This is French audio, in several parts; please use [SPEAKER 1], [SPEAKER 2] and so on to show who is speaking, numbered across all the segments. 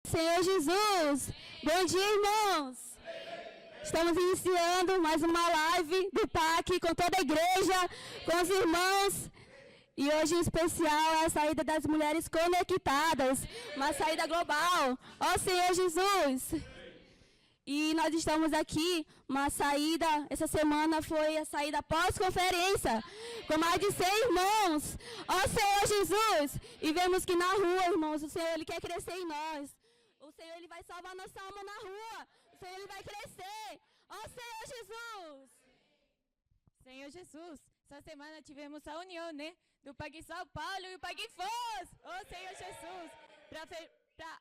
[SPEAKER 1] Senhor Jesus, bom dia, irmãos. Estamos iniciando mais uma live do PAC com toda a igreja, com os irmãos. E hoje em especial é a saída das mulheres conectadas, uma saída global. Ó Senhor Jesus. E nós estamos aqui, uma saída, essa semana foi a saída pós-conferência, com mais de 100 irmãos. Ó Senhor Jesus. E vemos que na rua, irmãos, o Senhor Ele quer crescer em nós. O Senhor Ele vai salvar nossa alma na rua. O Senhor Ele vai crescer. Ó Senhor Jesus.
[SPEAKER 2] Senhor Jesus, essa semana tivemos a união, né? Do PAG São Paulo e o PAG Foz. Ó Senhor Jesus, para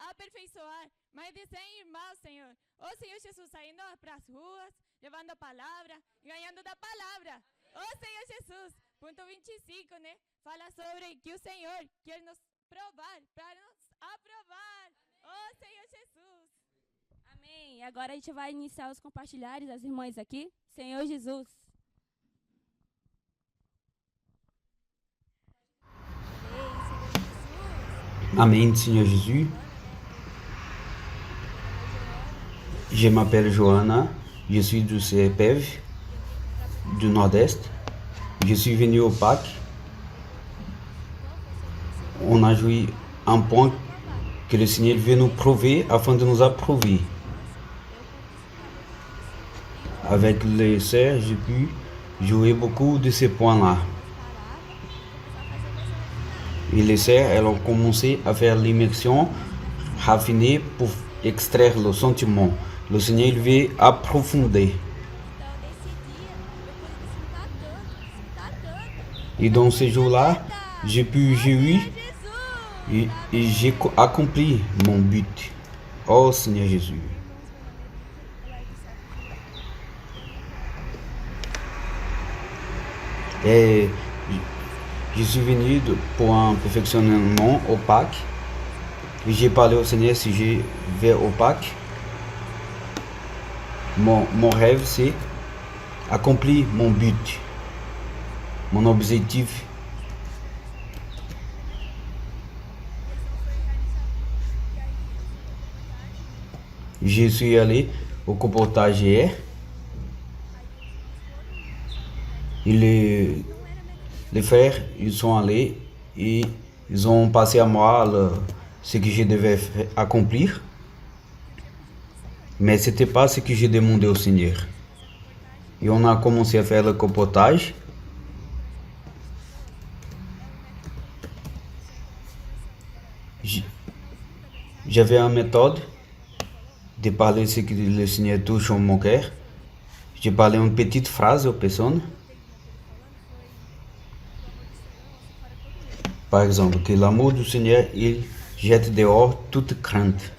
[SPEAKER 2] aperfeiçoar mais de 100 irmãos, Senhor. Ó Senhor Jesus, saindo para as ruas, levando a palavra, ganhando da palavra. Ó Senhor Jesus, ponto 25, né? Fala sobre que o Senhor quer nos provar, para nos aprovar. Ó Senhor Jesus.
[SPEAKER 1] Amém. E agora a gente vai iniciar os compartilhares, as irmãs aqui. Senhor Jesus.
[SPEAKER 3] Amen, Seigneur Jésus. Je m'appelle Johanna, je suis du CEPEV, du Nord-Est. Je suis venu au Pâques. On a joué un point que le Seigneur veut nous prouver afin de nous approuver. Avec les sœurs, j'ai pu jouer beaucoup de ces points-là. Et les sœurs, elles ont commencé à faire l'immersion raffinée pour extraire le sentiment. Le Seigneur il veut approfondir. Et dans ce jour-là, j'ai pu jouer et j'ai accompli mon but. Oh Seigneur Jésus. Et je suis venu pour un perfectionnement au Pâques. Et j'ai parlé au Seigneur si je vais au Pâques. Mon rêve, c'est accomplir mon but, mon objectif. Je suis allé au comportage hier. Et les frères, ils sont allés et ils ont passé à moi ce que je devais accomplir. Mais ce n'était pas ce que j'ai demandé au Seigneur. Et on a commencé à faire le comportage. J'avais une méthode de parler ce que le Seigneur touche en mon cœur. J'ai parlé une petite phrase aux personnes. Par exemple, que l'amour du Seigneur, il jette dehors toute crainte.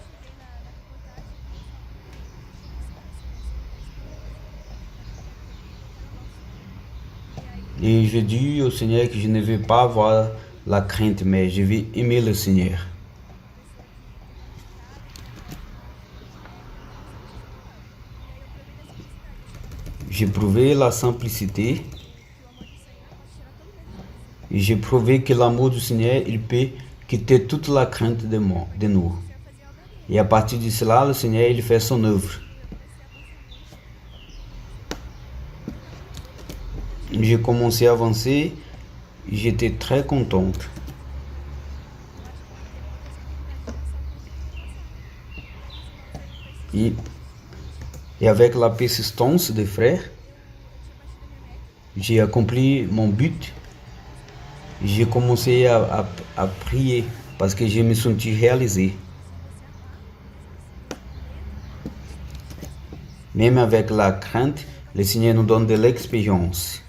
[SPEAKER 3] Et je dis au Seigneur que je ne veux pas avoir la crainte, mais je veux aimer le Seigneur. J'ai prouvé la simplicité. Et j'ai prouvé que l'amour du Seigneur, il peut quitter toute la crainte de nous. Et à partir de cela, le Seigneur, il fait son œuvre. J'ai commencé à avancer et j'étais très contente. Et avec la persistance des frères, j'ai accompli mon but. J'ai commencé à prier parce que je me sentis réalisé. Même avec la crainte, le Seigneur nous donne de l'expérience.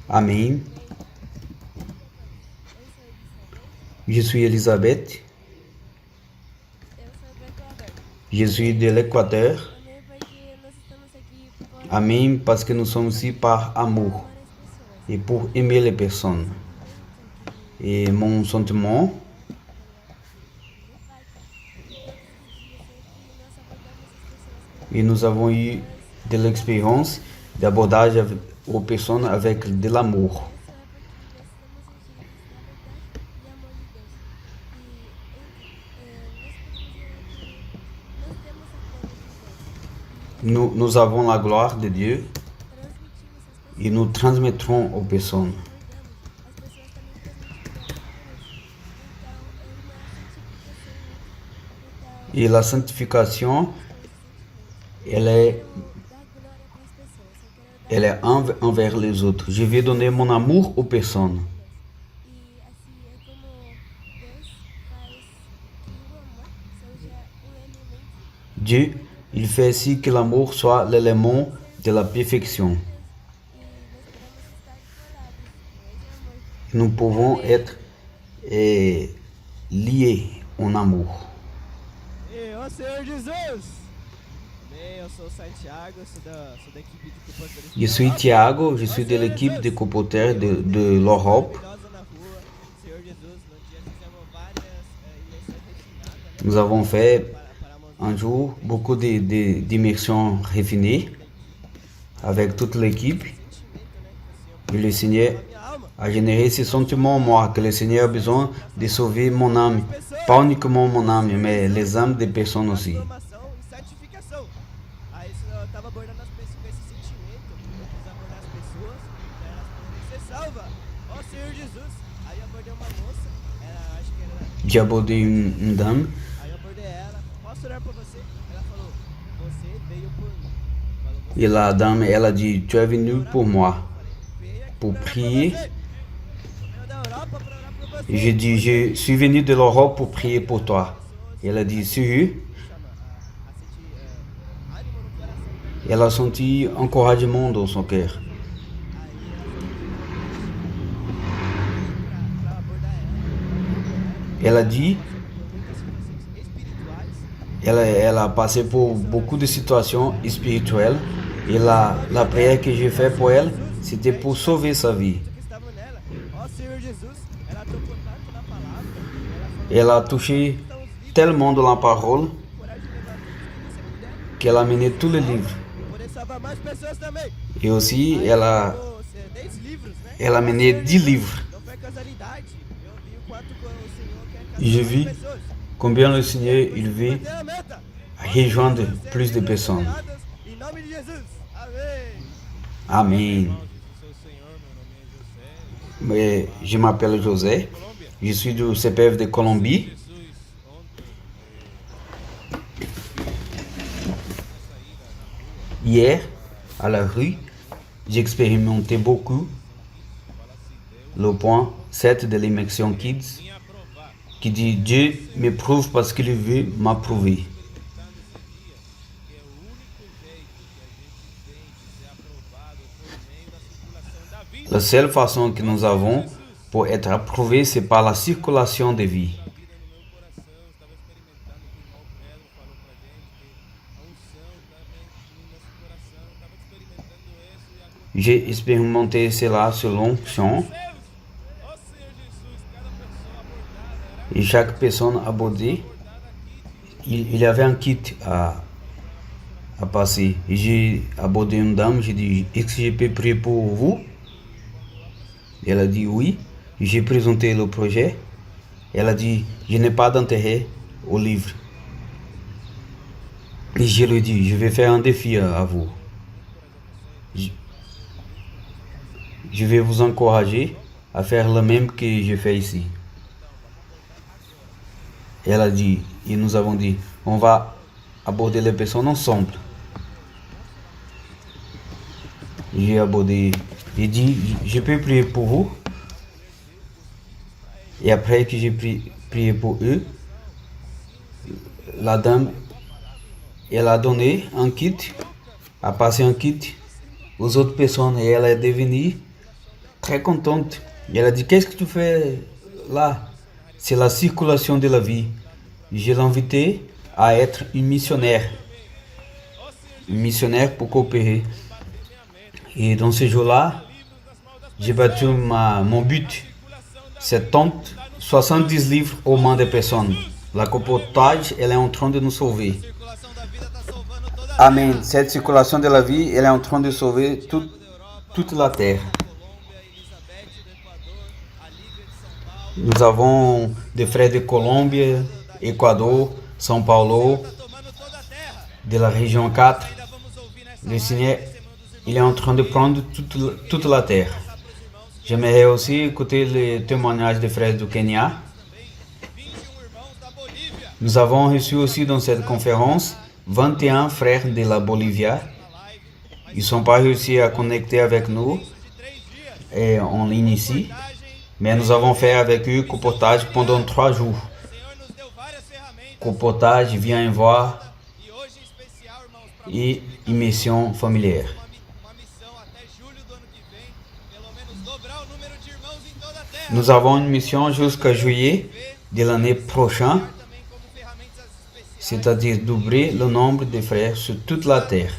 [SPEAKER 3] Amen. Je suis Elisabeth. Je suis de l'Équateur. Amen, parce que nous sommes ici par amour et pour aimer les personnes. Et mon sentiment, et nous avons eu de l'expérience d'abordage aux personnes avec de l'amour. nous avons la gloire de Dieu et nous transmettrons aux personnes. Et la sanctification, elle est envers les autres. Je vais donner mon amour aux personnes. Dieu, il fait ainsi que l'amour soit l'élément de la perfection. Nous pouvons être liés en amour.
[SPEAKER 4] Ô Senhor Jesus! Bem, eu sou Santiago, sou da equipe de compositores.
[SPEAKER 3] Je suis Thiago, je suis de l'équipe de compositeurs de l'Europe.
[SPEAKER 4] Na rua, Senhor Jesus, no dia fizemos várias imersões refinadas, né?
[SPEAKER 3] Nous avons fait
[SPEAKER 4] Para
[SPEAKER 3] un jour beaucoup d'immersions raffinées avec toute l'équipe. Et le Seigneur a généré ce sentiment en moi que le Seigneur a besoin de sauver mon âme. Pas uniquement mon âme, mais les âmes des personnes aussi.
[SPEAKER 4] formação e certificação. Aí eu estava abordando as pessoas com esse sentimento, eu quis abordar as pessoas, para elas poderem ser salvas. Ó Senhor Jesus! Aí eu abordei uma moça, acho que era.
[SPEAKER 3] J'ai abordé une dame
[SPEAKER 4] Aí eu abordei ela, posso orar por você? Ela falou, você veio por mim. Falou, você
[SPEAKER 3] et la dame, elle a dit, tu es venu pour moi,
[SPEAKER 4] veio aqui
[SPEAKER 3] pour
[SPEAKER 4] pra orar por
[SPEAKER 3] prier.
[SPEAKER 4] você. Veio da Europa pra orar por você.
[SPEAKER 3] Et j'ai dit, je suis venu de l'Europe pour prier pour toi. Et elle a dit, sérieux? Elle a senti encouragement dans son cœur. Elle a dit, elle a passé pour beaucoup de situations spirituelles. Et la prière que j'ai faite pour elle, c'était pour sauver sa vie.
[SPEAKER 4] Que estavam nela. Ó Senhor Jesus, ela tocou tanto na palavra,
[SPEAKER 3] Elle a touché tellement dans la parole qu'elle a mené tous les livres.
[SPEAKER 4] poder salvar mais pessoas também.
[SPEAKER 3] Et aussi, elle a
[SPEAKER 4] 10 livros, né?
[SPEAKER 3] Elle a mené 10 livres.
[SPEAKER 4] Não foi casualidade. Eu vi o quanto o Senhor quer
[SPEAKER 3] Je
[SPEAKER 4] casar
[SPEAKER 3] vis
[SPEAKER 4] mais pessoas.
[SPEAKER 3] combien le Seigneur il veut
[SPEAKER 4] Tem a meta.
[SPEAKER 3] rejoindre plus de personnes.
[SPEAKER 4] Criadas Em nome de Jesus. Amém.
[SPEAKER 3] Amen. Mais je m'appelle José. Je suis du CPF de Colombie. Hier, à la rue, j'ai expérimenté beaucoup le point 7 de l'immersion Kids qui dit Dieu m'éprouve parce qu'il veut m'approuver. La seule façon que nous avons pour être approuvés, c'est par la circulation de vie. J'ai expérimenté cela sur l'onction. Et chaque personne abordée, il y avait un kit à passer. Et j'ai abordé une dame, j'ai dit, est-ce que je peux prier pour vous? Elle a dit oui. J'ai présenté le projet. Elle a dit, je n'ai pas d'intérêt au livre. Et je lui ai dit, je vais faire un défi à vous. Je vais vous encourager à faire le même que je fais ici. Elle a dit, et nous avons dit, on va aborder les personnes ensemble. J'ai abordé, j'ai dit, je peux prier pour vous. Et après que j'ai prié pour eux, la dame, elle a donné un kit, a passé un kit aux autres personnes et elle est devenue très contente. Elle a dit, qu'est-ce que tu fais là? C'est la circulation de la vie. Je l'ai invité à être une missionnaire pour coopérer. Et dans ce jour-là, j'ai battu mon but. C'est 70 livres aux mains des personnes. La comportage, elle est en train de nous sauver. Amen. Cette circulation de la vie, elle est en train de sauver toute la terre. Nous avons des frères de Colombie, Équateur, São Paulo, de la région 4. le Seigneur, il est en train de prendre toute la terre. J'aimerais aussi écouter les témoignages des frères du Kenya. Nous avons reçu aussi dans cette conférence 21 frères de la Bolivie. Ils n'ont pas réussi à connecter avec nous et en ligne ici, mais nous avons fait avec eux comportage pendant 3 jours. Comportage, viens voir et immersion familière. Nous avons une mission jusqu'à juillet de l'année prochaine, c'est-à-dire doubler le nombre de frères sur toute la terre.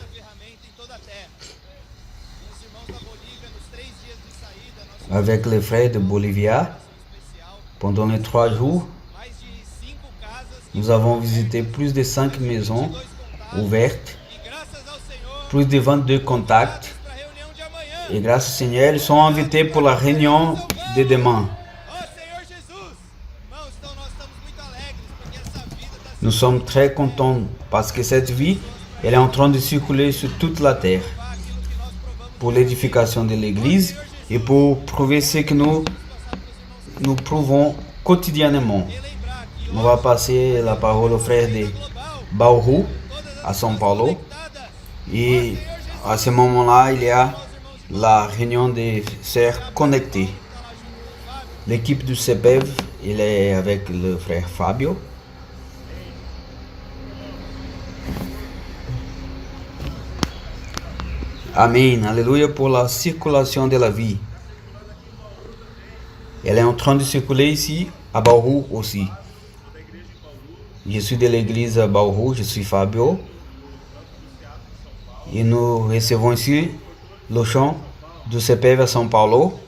[SPEAKER 3] Avec les frères de Bolivia, pendant les 3 jours, nous avons visité plus de 5 maisons ouvertes, plus de 22 contacts, et grâce au Seigneur, ils sont invités pour la réunion de demain. Nous sommes très contents parce que cette vie, elle est en train de circuler sur toute la terre pour l'édification de l'Église et pour prouver ce que nous prouvons quotidiennement. On va passer la parole au frère de Bauru à São Paulo et à ce moment-là, il y a la réunion des sœurs connectées. L'équipe du CEPEV, il est avec le frère Fabio. Amen. Alléluia pour la circulation de la vie. Elle est en train de circuler ici, à Bauru aussi. Je suis de l'église à Bauru, je suis Fabio. Et nous recevons ici le chant du CPV à São Paulo.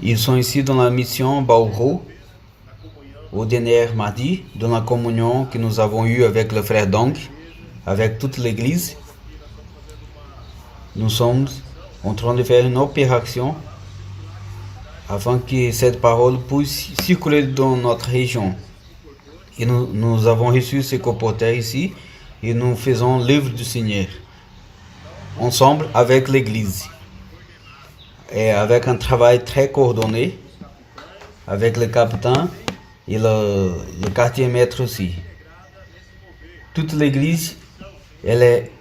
[SPEAKER 3] Ils sont ici dans la mission Bauru, au dernier mardi, dans la communion que nous avons eue avec le frère Dong, avec toute l'église. Nous sommes en train de faire une opération afin que cette parole puisse circuler dans notre région. Et nous avons reçu ces comporteurs ici et nous faisons l'œuvre du Seigneur ensemble avec l'église et avec un travail très coordonné avec le capitaine et le quartier maître aussi. Toute l'église, elle est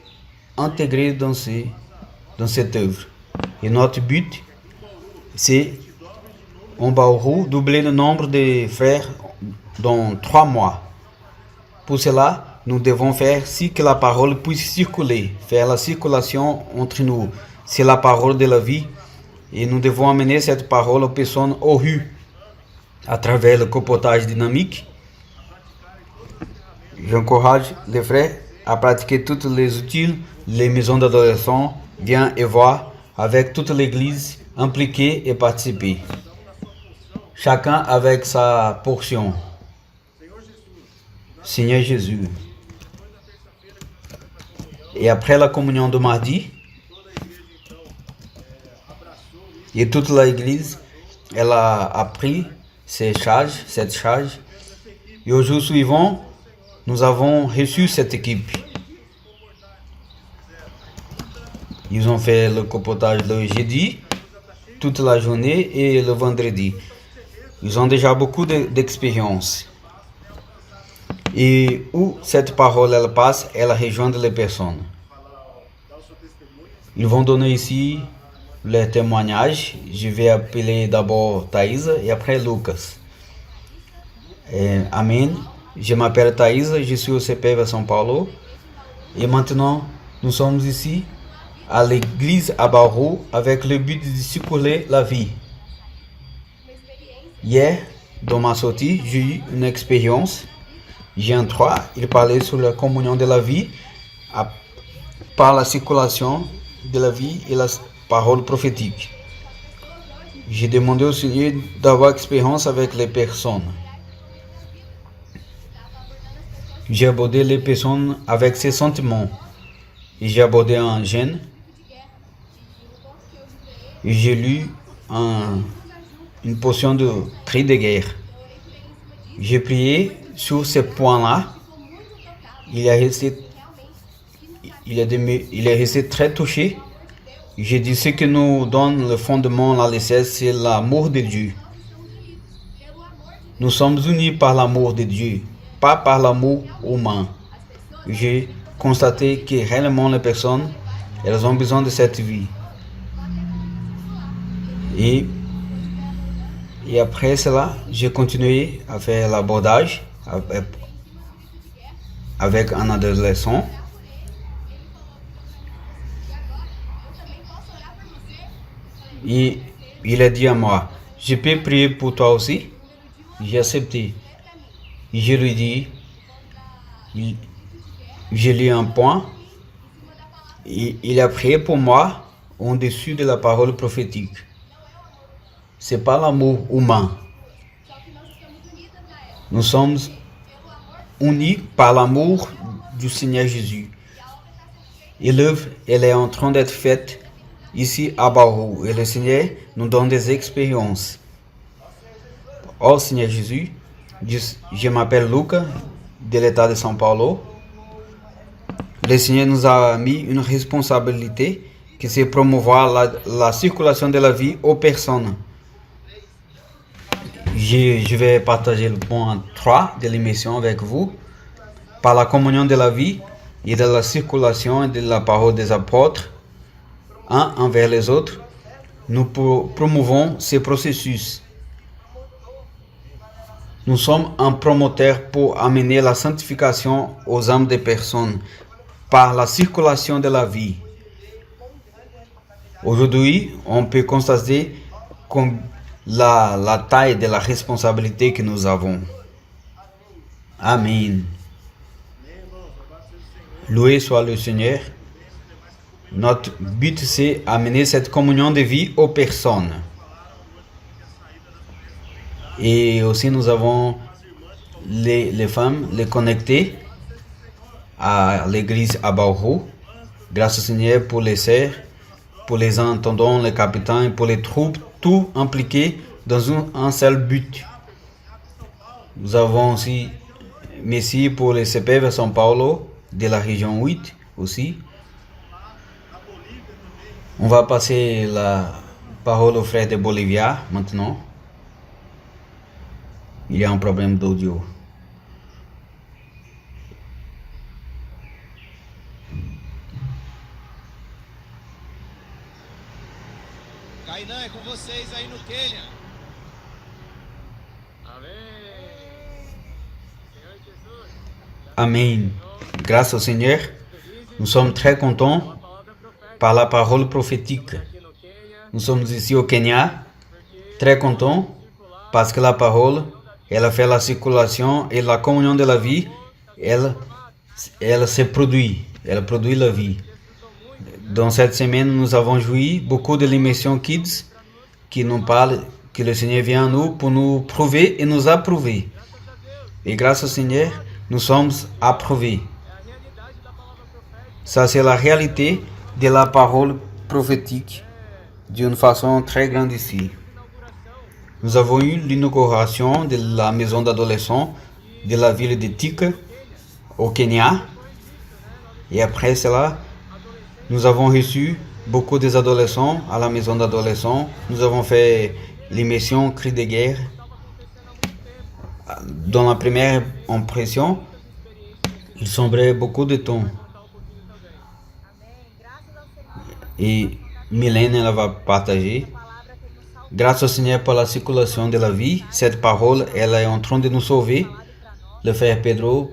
[SPEAKER 3] intégrée dans cette œuvre. Et notre but, c'est en Bauru doubler le nombre de frères dans 3 mois. Pour cela, nous devons faire si que la parole puisse circuler, faire la circulation entre nous. C'est la parole de la vie et nous devons amener cette parole aux personnes aux rues à travers le comportage dynamique. J'encourage les frères à pratiquer toutes les outils, les maisons d'adolescents, viens et voir avec toute l'église impliquée et participer. Chacun avec sa portion. Seigneur Jésus. Et après la communion de mardi, et toute l'église, elle a pris cette charge. Et au jour suivant, nous avons reçu cette équipe. Ils ont fait le comportage le jeudi, toute la journée et le vendredi. Ils ont déjà beaucoup d'expérience. Et où cette parole elle passe, elle rejoint les personnes. Ils vont donner ici les témoignages. Je vais appeler d'abord Thaïsa et après Lucas. Amen. Je m'appelle Thaïsa, je suis au CPV à São Paulo. Et maintenant, nous sommes ici à l'église à Bauru avec le but de circuler la vie. Hier, dans ma sortie, j'ai eu une expérience. Jean 3, il parlait sur la communion de la vie par la circulation de la vie et la parole prophétique. J'ai demandé au Seigneur d'avoir expérience avec les personnes. J'ai abordé les personnes avec ses sentiments. Et j'ai abordé un jeune. Et j'ai lu une portion de cri de guerre. J'ai prié sur ce point-là. il est resté très touché. J'ai dit ce qui nous donne le fondement, la richesse, c'est l'amour de Dieu. Nous sommes unis par l'amour de Dieu, pas par l'amour humain. J'ai constaté que réellement les personnes, elles ont besoin de cette vie. Et après cela, j'ai continué à faire l'abordage avec un adolescent. Et il a dit à moi, je peux prier pour toi aussi? J'ai accepté. Et je lui dis, j'ai lu un point. Et il a prié pour moi au-dessus de la parole prophétique. C'est pas l'amour humain. Nous sommes unis par l'amour du Seigneur Jésus. Et l'œuvre, elle est en train d'être faite ici à Bauru. Et le Seigneur nous donne des expériences. Oh Seigneur Jésus, je m'appelle Lucas, de l'État de São Paulo. Le Seigneur nous a mis une responsabilité qui c'est promouvoir la circulation de la vie aux personnes. Je vais partager le point 3 de l'émission avec vous. Par la communion de la vie et de la circulation et de la parole des apôtres, un envers les autres, nous promouvons ces processus. Nous sommes un promoteur pour amener la sanctification aux âmes des personnes par la circulation de la vie. Aujourd'hui, on peut constater comme la taille de la responsabilité que nous avons. Amen. Loué soit le Seigneur. Notre but, c'est amener cette communion de vie aux personnes. Et aussi, nous avons les femmes, les connecter à l'église à Bauru. Grâce au Seigneur pour les sœurs, pour les intendants, les capitaines, pour les troupes, tout impliqué dans un seul but. Nous avons aussi merci pour les CPV São Paulo de la région 8 aussi. On va passer la parole au frère de Bolivia maintenant. Il y a un problème d'audio.
[SPEAKER 4] Kainan, é com vocês aí no Quênia.
[SPEAKER 3] Amen. Grâce au Seigneur, nous sommes très contents par la parole prophétique. Nous sommes ici au Kenya, très contents parce que la parole, elle a fait la circulation et la communion de la vie, elle se produit, elle produit la vie. Dans cette semaine, nous avons joui beaucoup de l'émission Kids qui nous parle que le Seigneur vient à nous pour nous prouver et nous approuver. Et grâce au Seigneur, nous sommes approuvés. Ça, c'est la réalité de la parole prophétique d'une façon très grande ici. Nous avons eu l'inauguration de la maison d'adolescents de la ville de Thika, au Kenya. Et après cela, nous avons reçu beaucoup des adolescents à la maison d'adolescents. Nous avons fait l'émission Cris de guerre. Dans la première impression, il sembrait beaucoup de temps. Et Mylène, elle va partager. Grâce au Seigneur pour la circulation de la vie, cette parole, elle est en train de nous sauver. Le frère Pedro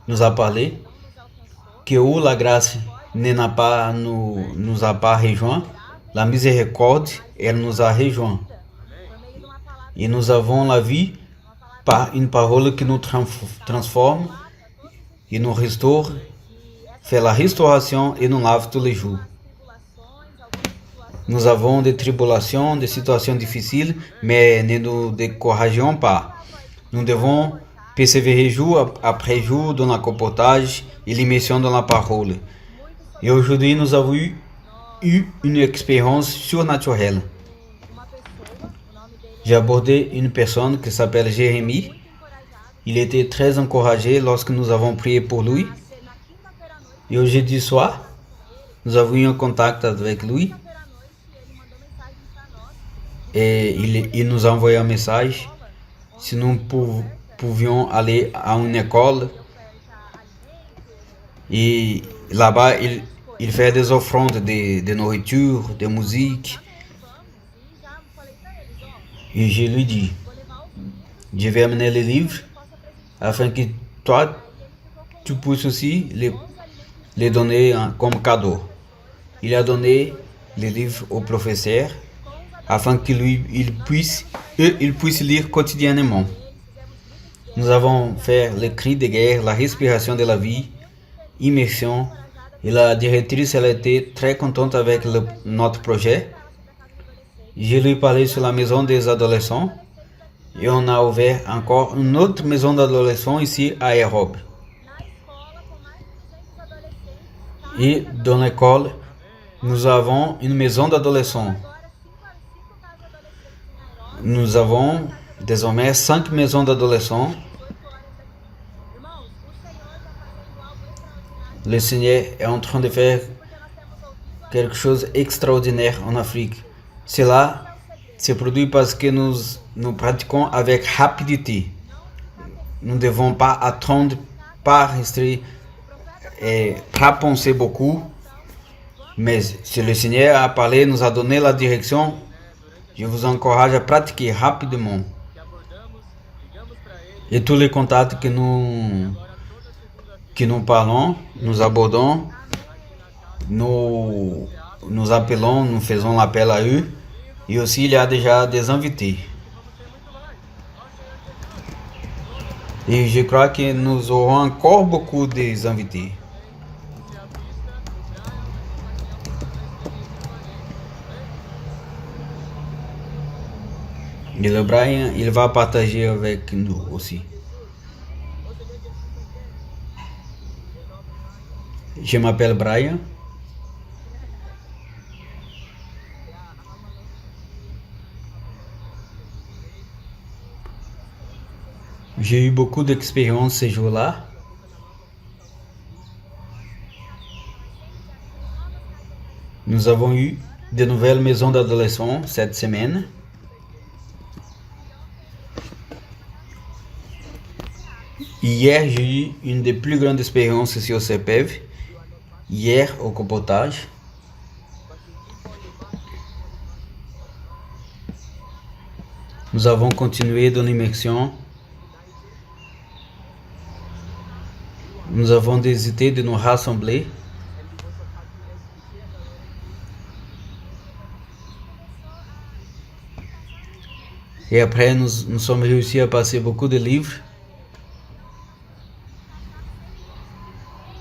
[SPEAKER 3] nous a parlé que où la grâce nous a pas rejoint, la miséricorde, elle nous a rejoint. Et nous avons la vie par une parole qui nous transforme et nous restaure, fait la restauration et nous lave tous les jours. Nous avons des tribulations, des situations difficiles, mais ne nous décourageons pas. Nous devons persévérer jour après jour dans le comportage et l'immersion dans la parole. Et aujourd'hui, nous avons eu une expérience surnaturelle. J'ai abordé une personne qui s'appelle Jérémie. il était très encouragé lorsque nous avons prié pour lui. Et au jeudi soir, nous avons eu un contact avec lui. Et il nous a envoyé un message si nous pouvions aller à une école. Et là-bas, il fait des offrandes de nourriture, de musique. Et je lui dis, je vais amener les livres afin que toi, tu puisses aussi les donner comme cadeau. Il a donné les livres au professeur afin qu'il puisse lire quotidiennement. Nous avons fait le cri de guerre, la respiration de la vie, immersion. Et la directrice, elle était très contente avec notre projet. Je lui parlais sur la maison des adolescents. Et on a ouvert encore une autre maison d'adolescents ici à Aérobe. Et dans l'école, nous avons une maison d'adolescents. Nous avons désormais 5 maisons d'adolescents. Le Seigneur est en train de faire quelque chose d'extraordinaire en Afrique. Cela se produit parce que nous pratiquons avec rapidité. Nous ne devons pas attendre, pas rester et pas penser beaucoup. Mais si le Seigneur a parlé, nous a donné la direction, je vous encourage à pratiquer rapidement. Et tous les contacts que nous parlons, nous abordons, nous appelons, nous faisons l'appel à eux. Et aussi, il y a déjà des invités. Et je crois que nous aurons encore beaucoup d'invités. Et le Brian, il va partager avec nous aussi. Je m'appelle Brian. J'ai eu beaucoup d'expérience ce jour-là. Nous avons eu de nouvelles maisons d'adolescents cette semaine. Hier, j'ai eu une des plus grandes expériences ici au CEPEV. Hier, au compotage. Nous avons continué dans l'immersion. Nous avons décidé de nous rassembler. Et après, nous sommes réussis à passer beaucoup de livres.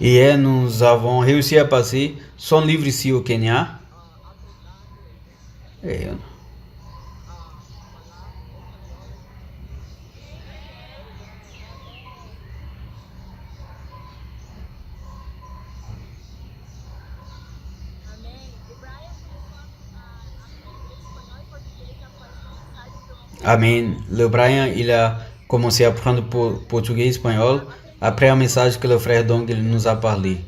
[SPEAKER 3] Et nous avons réussi à passer 100 livres ici au Kenya. Et Amém. Le Brian, il a commencé à apprendre portugais et espanhol après un message que le frère Dong nous a parlé,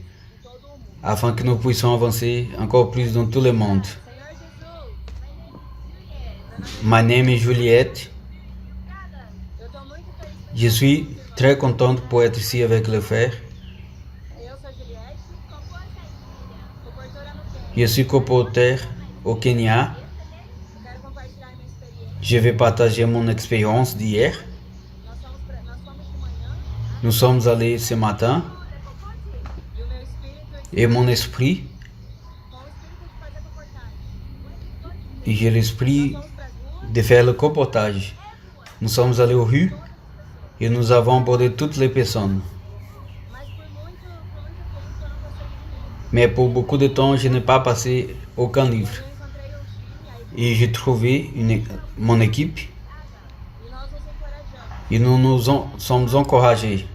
[SPEAKER 3] afin que nous puissions avancer encore plus dans tout le monde. My name is Juliette. Je suis très contente pour être ici avec le frère. Je suis coporteur au Kenya. Je vais partager mon expérience d'hier. Nous sommes allés ce matin et mon esprit, j'ai l'esprit de faire le comportage. Nous sommes allés aux rues et nous avons abordé toutes les personnes. Mais pour beaucoup de temps, je n'ai pas passé aucun livre. Et j'ai trouvé mon équipe et nous nous sommes encouragés.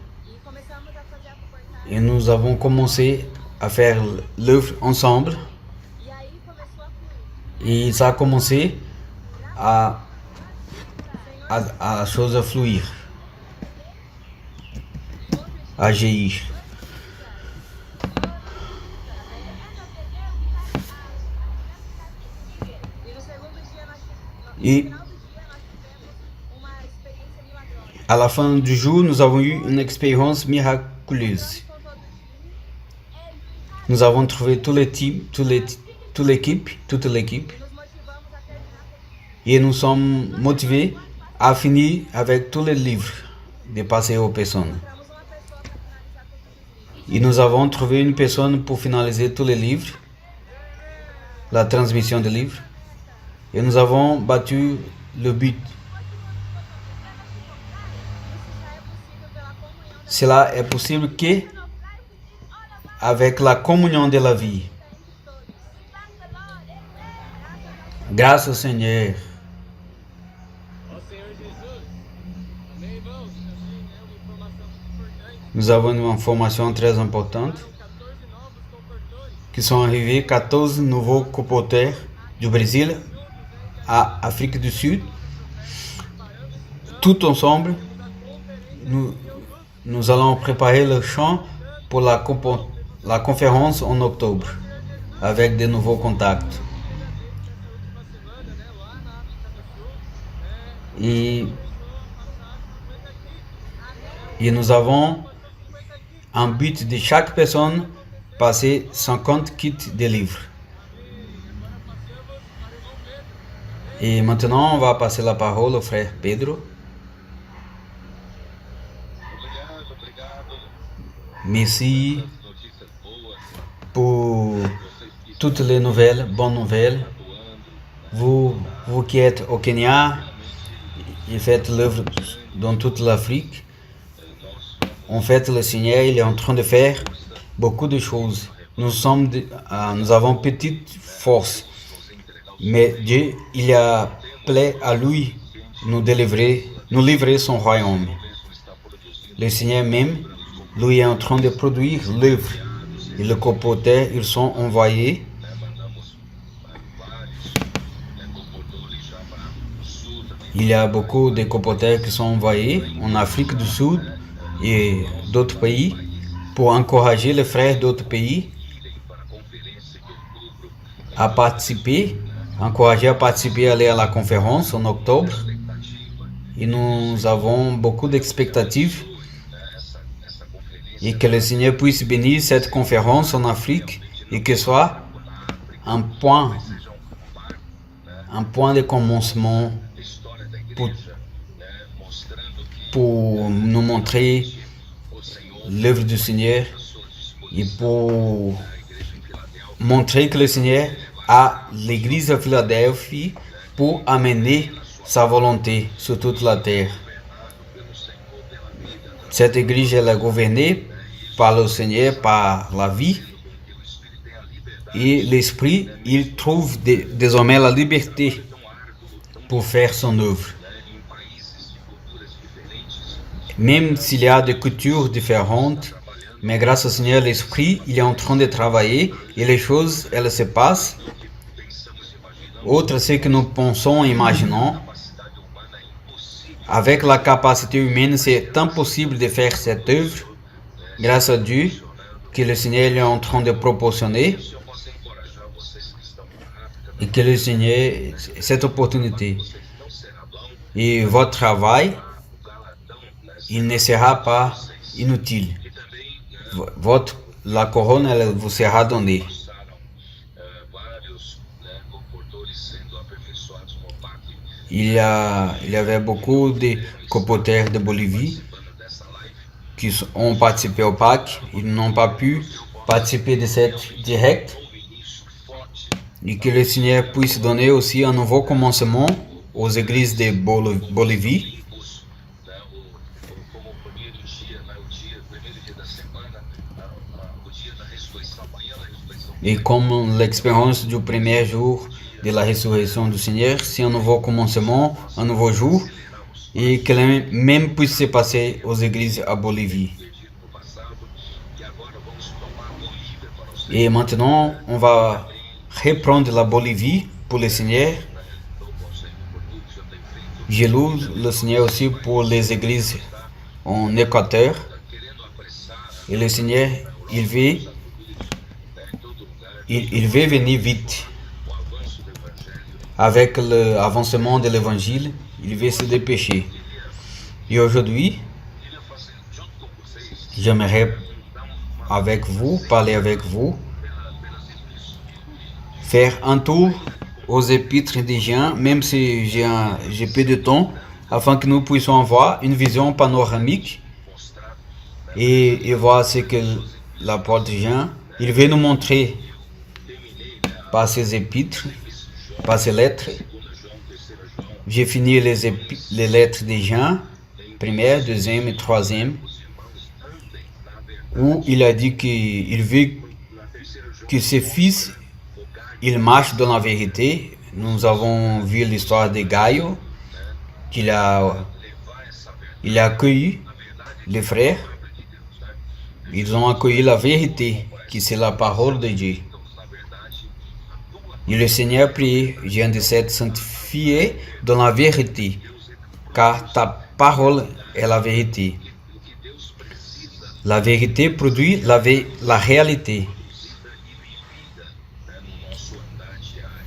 [SPEAKER 3] Et nous avons commencé à faire l'œuvre ensemble. Et ça a commencé à chose fluir. agir. Et à la fin du jour, nous avons eu une expérience miraculeuse. Nous avons trouvé toute l'équipe, et nous sommes motivés à finir avec tous les livres de passer aux personnes. Et nous avons trouvé une personne pour finaliser tous les livres, la transmission des livres, et nous avons battu le but. Cela est possible que avec la communion de la vie. Grâce au Seigneur.
[SPEAKER 4] Ó Senhor Jesus. Amém, irmãos? Também é uma informação importante.
[SPEAKER 3] Nous avons une information très importante.
[SPEAKER 4] 14 novos comportores.
[SPEAKER 3] Qui sont arrivés 14 nouveaux colporteurs du Brésil à Afrique du Sud. Tout ensemble, nous allons préparer le champ pour la conférence en octobre avec de nouveaux contacts. Et nous avons un but de chaque personne passer 50 kits de livres. Et maintenant, on va passer la parole au frère Pedro. Merci pour toutes les nouvelles, bonnes nouvelles. Vous qui êtes au Kenya et faites l'œuvre dans toute l'Afrique, en fait, le Seigneur il est en train de faire beaucoup de choses. Nous avons petite force, mais Dieu, il a plaît à lui nous livrer son royaume. Le Seigneur même, lui est en train de produire l'œuvre. Et les colporteurs, ils sont envoyés. Il y a beaucoup de colporteurs qui sont envoyés en Afrique du Sud et d'autres pays pour encourager les frères d'autres pays à participer, à aller à la conférence en octobre. Et nous avons beaucoup d'expectatives et que le Seigneur puisse bénir cette conférence en Afrique et que ce soit un point de commencement pour nous montrer l'œuvre du Seigneur et pour montrer que le Seigneur a l'église à Philadelphie pour amener sa volonté sur toute la terre. Cette église elle est gouvernée par le Seigneur, par la vie. Et l'Esprit, il trouve désormais la liberté pour faire son œuvre. Même s'il y a des cultures différentes, mais grâce au Seigneur, l'Esprit, il est en train de travailler et les choses, elles se passent. Autre, c'est que nous pensons, imaginons. Avec la capacité humaine, c'est impossible de faire cette œuvre. Grâce à Dieu, que le Seigneur est en train de proportionner et que le Seigneur, cette opportunité. Et votre travail, il ne sera pas inutile. La couronne, elle vous sera donnée. Il y avait beaucoup de colporteurs de Bolivie qui ont participé au PAC. Ils n'ont pas pu participer de cette direct. Et que le Seigneur puisse donner aussi un nouveau commencement aux églises de Bolivie. Et comme l'expérience du premier jour de la résurrection du Seigneur, c'est un nouveau commencement, un nouveau jour, et que le même puisse se passer aux églises à Bolivie. Et maintenant, on va reprendre la Bolivie pour le Seigneur. Je loue le Seigneur aussi pour les églises en Équateur. Et le Seigneur, il veut venir vite. Avec l'avancement de l'évangile, il veut se dépêcher. Et aujourd'hui, j'aimerais parler avec vous, faire un tour aux épîtres de Jean, même si j'ai peu de temps, afin que nous puissions avoir une vision panoramique et voir ce que l'apôtre Jean, il veut nous montrer par ses épîtres, par ses lettres. J'ai fini les lettres de Jean, première, deuxième et troisième, où il a dit qu'il veut que ses fils, ils marchent dans la vérité. Nous avons vu l'histoire de Gaïo, qu'il a accueilli les frères. Ils ont accueilli la vérité, qui c'est la parole de Dieu. Et le Seigneur prie, Jean 17, sanctifié dans la vérité, car ta parole est la vérité. La vérité produit la réalité,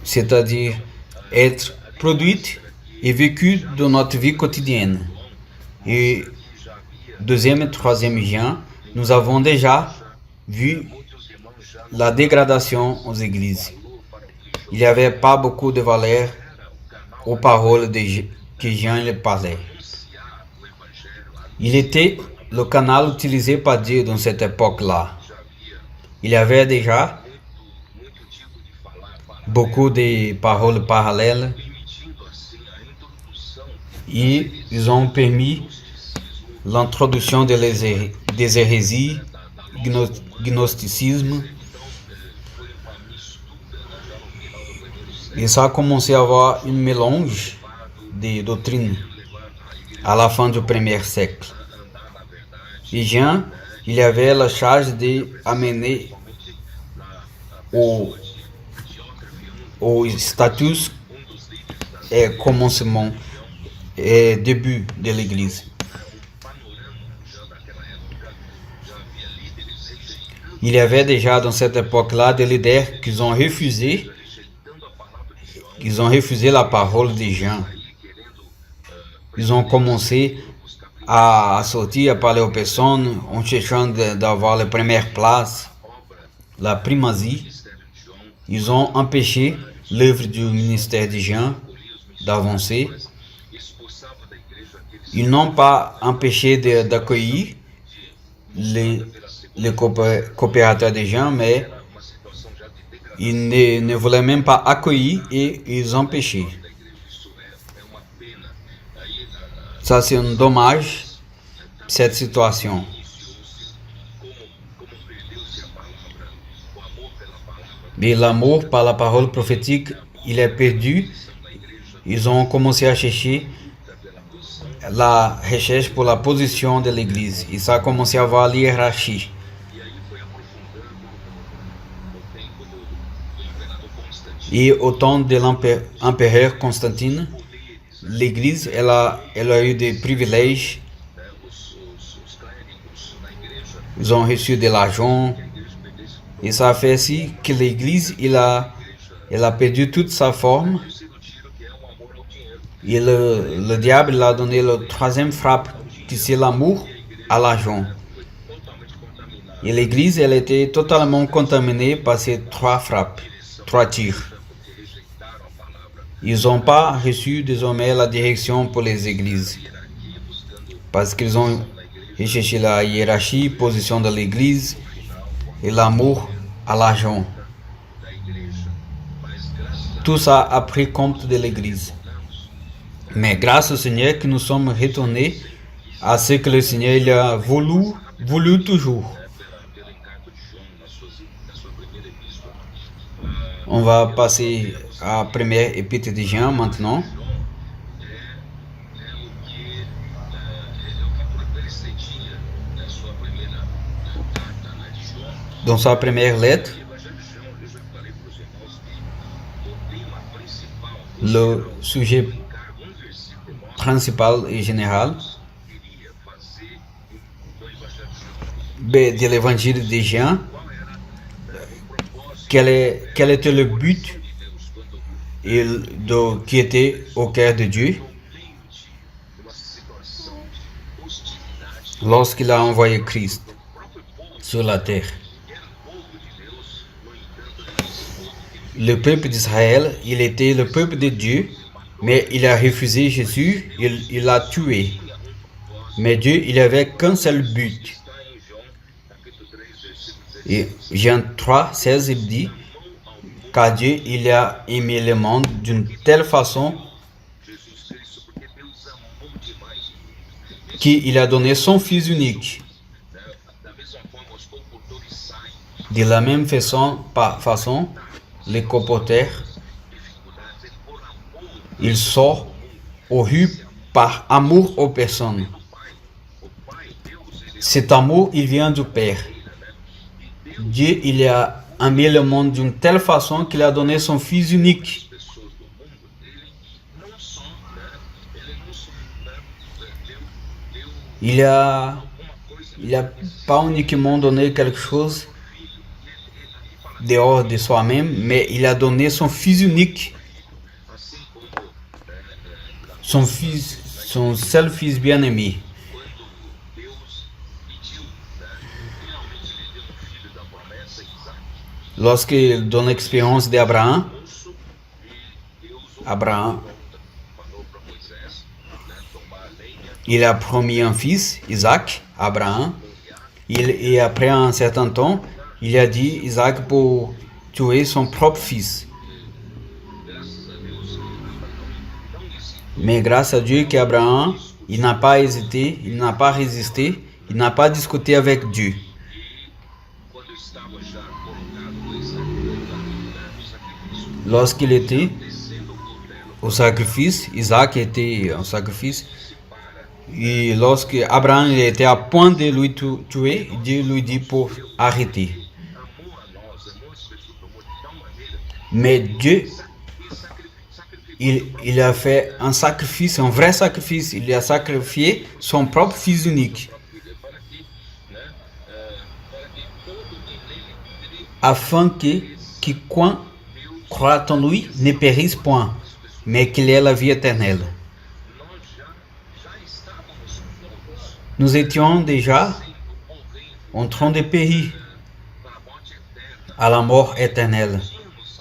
[SPEAKER 3] c'est-à-dire être produite et vécue dans notre vie quotidienne. Et deuxième et troisième Jean, nous avons déjà vu la dégradation aux églises. Il n'y avait pas beaucoup de valeur aux paroles que Jean parlait. Il était le canal utilisé par Dieu dans cette époque-là. Il y avait déjà beaucoup de paroles parallèles et ils ont permis l'introduction des hérésies, gnosticisme. Et ça a commencé à avoir un mélange de doctrines à la fin du premier siècle. Et Jean, il avait la charge d'amener au status et commencement et début de l'Église. Il y avait déjà dans cette époque-là des leaders qui ont refusé la parole de Jean. Ils ont commencé à sortir, à parler aux personnes, en cherchant d'avoir la première place, la primatie. Ils ont empêché l'œuvre du ministère de Jean d'avancer. Ils n'ont pas empêché d'accueillir les coopérateurs de Jean, mais ils ne voulaient même pas accueillir et ils empêchaient. Ça, c'est un dommage, cette situation. Mais l'amour par la parole prophétique, il est perdu. Ils ont commencé à chercher la recherche pour la position de l'Église. Et ça a commencé à avoir l'hiérarchie. Et au temps de l'empereur Constantine, l'Église, elle a eu des privilèges. Ils ont reçu de l'argent. Et ça a fait ainsi que l'Église, elle a perdu toute sa forme. Et le diable a donné la troisième frappe, qui c'est l'amour à l'argent. Et l'Église, elle était totalement contaminée par ces trois frappes, trois tirs. Ils n'ont pas reçu désormais la direction pour les églises. Parce qu'ils ont recherché la hiérarchie, position de l'église et l'amour à l'argent. Tout ça a pris compte de l'église. Mais grâce au Seigneur que nous sommes retournés à ce que le Seigneur il a voulu toujours. On va passer à la première épître de Jean maintenant. Dans sa première lettre, le sujet principal et général de l'évangile de Jean, quel était le but qui était au cœur de Dieu lorsqu'il a envoyé Christ sur la terre. Le peuple d'Israël, il était le peuple de Dieu, mais il a refusé Jésus, il l'a tué. Mais Dieu, il n'avait qu'un seul but. Et Jean 3, 16, il dit, car Dieu, il a aimé le monde d'une telle façon qu'il a donné son Fils unique. De la même façon, les colporteurs, ils sortent aux rues par amour aux personnes. Cet amour, il vient du Père. Dieu, il a aimé le monde d'une telle façon qu'il a donné son Fils unique. Il a pas uniquement donné quelque chose dehors de soi-même, mais il a donné son Fils unique, son seul Fils bien-aimé. Dans l'expérience d'Abraham, il a promis un fils, Isaac, Abraham, et après un certain temps, il a dit Isaac pour tuer son propre fils. Mais grâce à Dieu qu'Abraham, il n'a pas hésité, il n'a pas résisté, il n'a pas discuté avec Dieu. Lorsqu'il était au sacrifice, Isaac était au sacrifice, et lorsque Abraham était à point de lui tuer, Dieu lui dit pour arrêter. Mais Dieu, il a fait un sacrifice, un vrai sacrifice. Il a sacrifié son propre Fils unique, afin que quiconque croit en lui ne périsse point, mais qu'il ait la vie éternelle. Nous étions déjà en train de périr à la mort éternelle,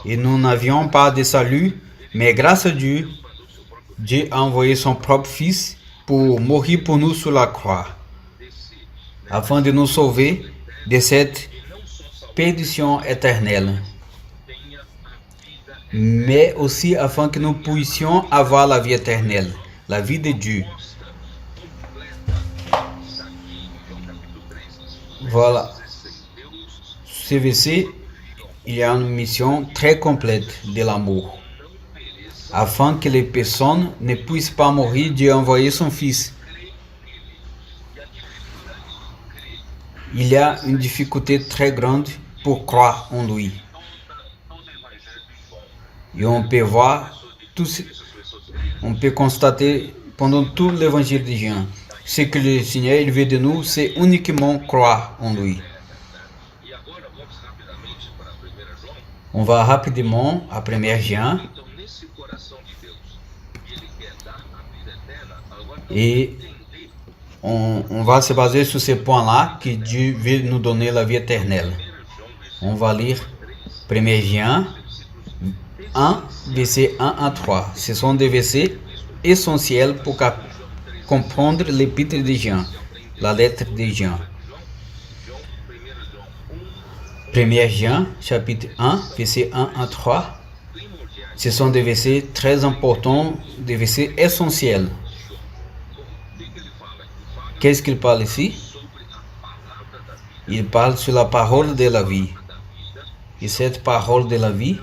[SPEAKER 3] et nous n'avions pas de salut, mais grâce à Dieu, Dieu a envoyé son propre Fils pour mourir pour nous sur la croix, afin de nous sauver de cette perdition éternelle, mais aussi afin que nous puissions avoir la vie éternelle, la vie de Dieu. Voilà. Ce verset, il y a une mission très complète de l'amour. Afin que les personnes ne puissent pas mourir, Dieu a envoyé son Fils. Il y a une difficulté très grande pour croire en lui. Et on peut voir, on peut constater pendant tout l'évangile de Jean, ce que le Seigneur il veut de nous, c'est uniquement croire en lui. On va rapidement à 1 Jean. Et on va se baser sur ces points-là que Dieu veut nous donner la vie éternelle. On va lire 1 Jean 1, versets 1 à 3. Ce sont des versets essentiels pour comprendre l'épître de Jean, la lettre de Jean. 1 Jean, chapitre 1, versets 1 à 3. Ce sont des versets très importants, des versets essentiels. Qu'est-ce qu'il parle ici? Il parle sur la parole de la vie. Et cette parole de la vie,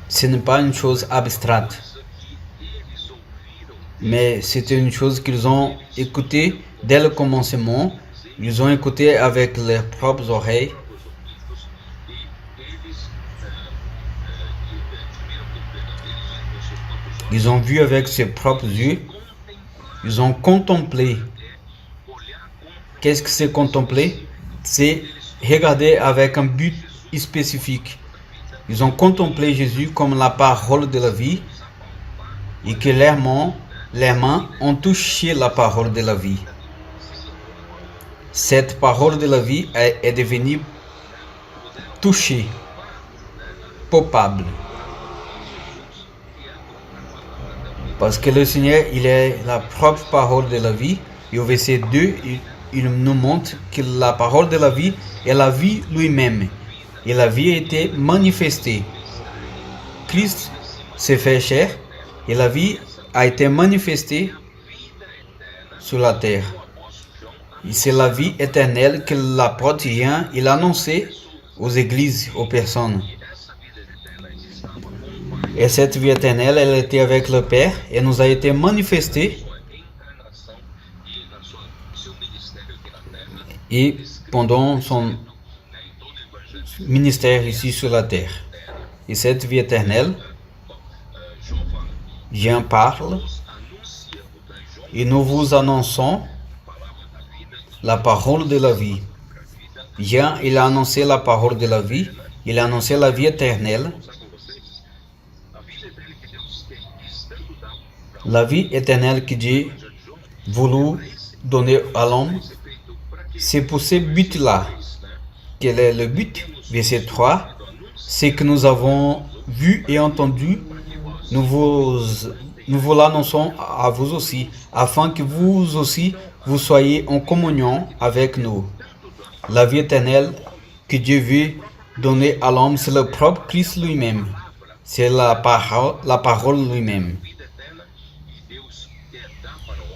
[SPEAKER 3] ce n'est pas une chose abstraite, mais c'est une chose qu'ils ont écoutée dès le commencement. Ils ont écouté avec leurs propres oreilles. Ils ont vu avec ses propres yeux. Ils ont contemplé qu'est-ce que c'est contempler? C'est regarder avec un but spécifique. Ils ont contemplé Jésus comme la parole de la vie et que leurs mains ont touché la parole de la vie. Cette parole de la vie est devenue touchée, palpable. Parce que le Seigneur, il est la propre parole de la vie. Et au verset 2, il nous montre que la parole de la vie est la vie lui-même. Et la vie a été manifestée. Christ s'est fait chair et la vie a été manifestée sur la terre. Et c'est la vie éternelle que l'apôtre Jean il a annoncé aux églises, aux personnes. Et cette vie éternelle, elle était avec le Père et nous a été manifestée et pendant son ministère ici sur la terre. Et cette vie éternelle, Jean parle et nous vous annonçons la parole de la vie. Jean, il a annoncé la parole de la vie, il a annoncé la vie éternelle. La vie éternelle que Dieu voulu donner à l'homme, c'est pour ce but-là. Quel est le but? Verset 3, c'est que nous avons vu et entendu, nous vous l'annonçons à vous aussi, afin que vous aussi, vous soyez en communion avec nous. La vie éternelle que Dieu veut donner à l'homme, c'est le propre Christ lui-même. C'est la parole lui-même.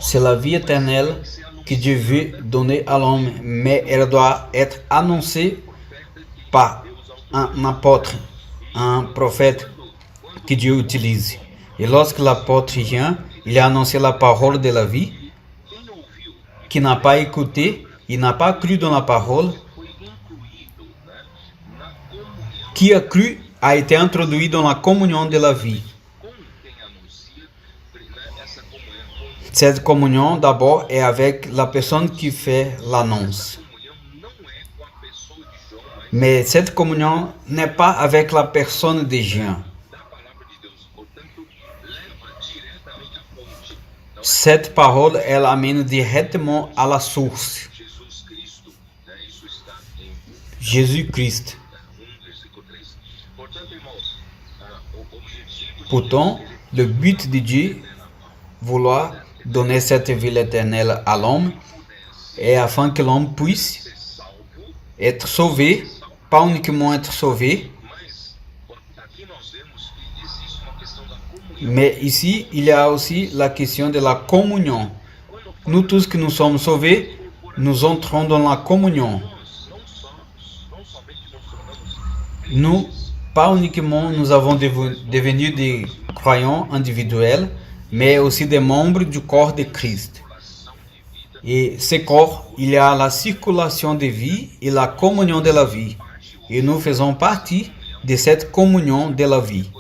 [SPEAKER 3] C'est la vie éternelle que Dieu veut donner à l'homme, mais elle doit être annoncée par un apôtre, un prophète que Dieu utilise. Et lorsque l'apôtre Jean, il a annoncé la parole de la vie, qui n'a pas écouté, il n'a pas cru dans la parole, qui a cru a été introduit dans la communion de la vie. Cette communion d'abord est avec la personne qui fait l'annonce. Mais cette communion n'est pas avec la personne de Jean. Cette parole, elle amène directement à la source. Jésus-Christ. Pourtant, le but de Dieu, vouloir donner cette vie éternelle à l'homme, est afin que l'homme puisse être sauvé, pas uniquement être sauvé, mais ici, il y a aussi la question de la communion. Nous tous que nous sommes sauvés, nous entrons dans la communion. Nous, pas uniquement nous avons devenu des croyants individuels, mais aussi des membres du corps de Christ. Et ce corps, il y a la circulation de vie et la communion de la vie. Et nous faisons partie de cette communion de la vie.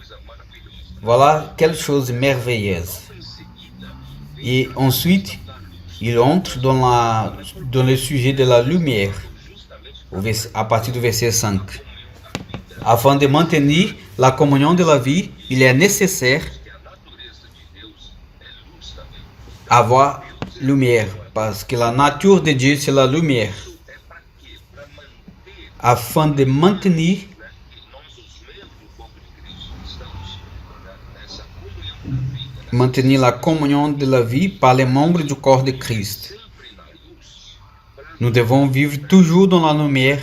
[SPEAKER 3] Voilà quelque chose de merveilleuse. Et ensuite, il entre dans le sujet de la lumière, à partir du verset 5. Afin de maintenir la communion de la vie, il est nécessaire avoir lumière, parce que la nature de Dieu, c'est la lumière. Afin de maintenir la communion de la vie par les membres du corps de Christ. Nous devons vivre toujours dans la lumière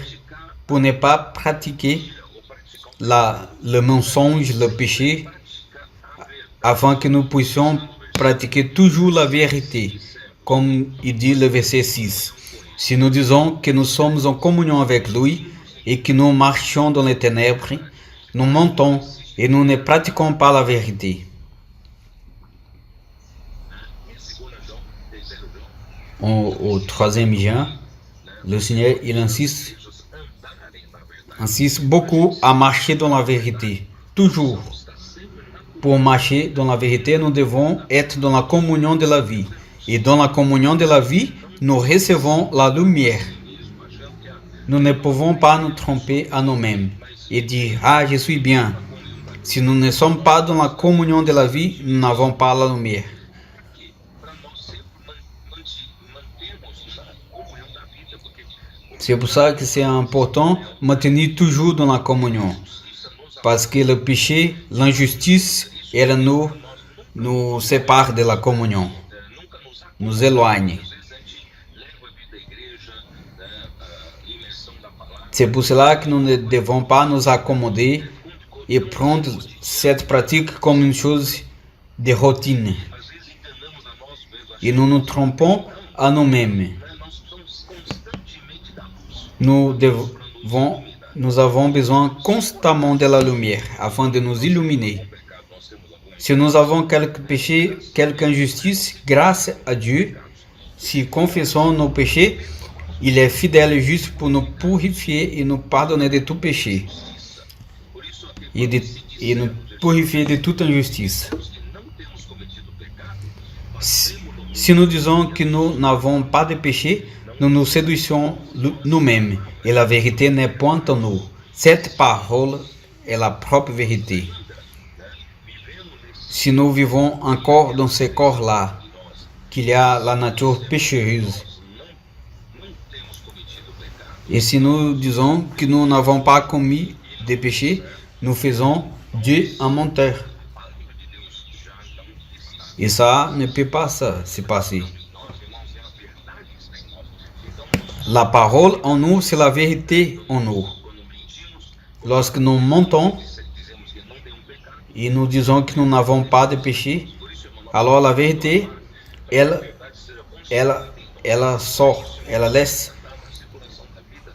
[SPEAKER 3] pour ne pas pratiquer le mensonge, le péché, afin que nous puissions pratiquer toujours la vérité, comme il dit le verset 6. Si nous disons que nous sommes en communion avec lui et que nous marchons dans les ténèbres, nous mentons et nous ne pratiquons pas la vérité. Au 3e Jean, le Seigneur il insiste beaucoup à marcher dans la vérité, toujours. Pour marcher dans la vérité, nous devons être dans la communion de la vie. Et dans la communion de la vie, nous recevons la lumière. Nous ne pouvons pas nous tromper à nous-mêmes et dire « Ah, je suis bien ». Si nous ne sommes pas dans la communion de la vie, nous n'avons pas la lumière. C'est pour ça que c'est important de maintenir toujours dans la communion. Parce que le péché, l'injustice, elle nous sépare de la communion, nous éloigne. C'est pour cela que nous ne devons pas nous accommoder et prendre cette pratique comme une chose de routine. Et nous nous trompons à nous-mêmes. Nous avons besoin constamment de la lumière afin de nous illuminer. Si nous avons quelque péché, quelque injustice, grâce à Dieu, si confessons nos péchés, il est fidèle et juste pour nous purifier et nous pardonner de tout péché et nous purifier de toute injustice. Si nous disons que nous n'avons pas de péché, nous nous séduisons nous-mêmes et la vérité n'est point en nous. Cette parole est la propre vérité. Si nous vivons encore dans ce corps-là, qu'il y a la nature pécheuse, et si nous disons que nous n'avons pas commis de péché, nous faisons Dieu un menteur. Et ça ne peut pas se passer. La parole en nous, c'est la vérité en nous. Lorsque nous mentons et nous disons que nous n'avons pas de péché, alors la vérité, elle sort, elle laisse,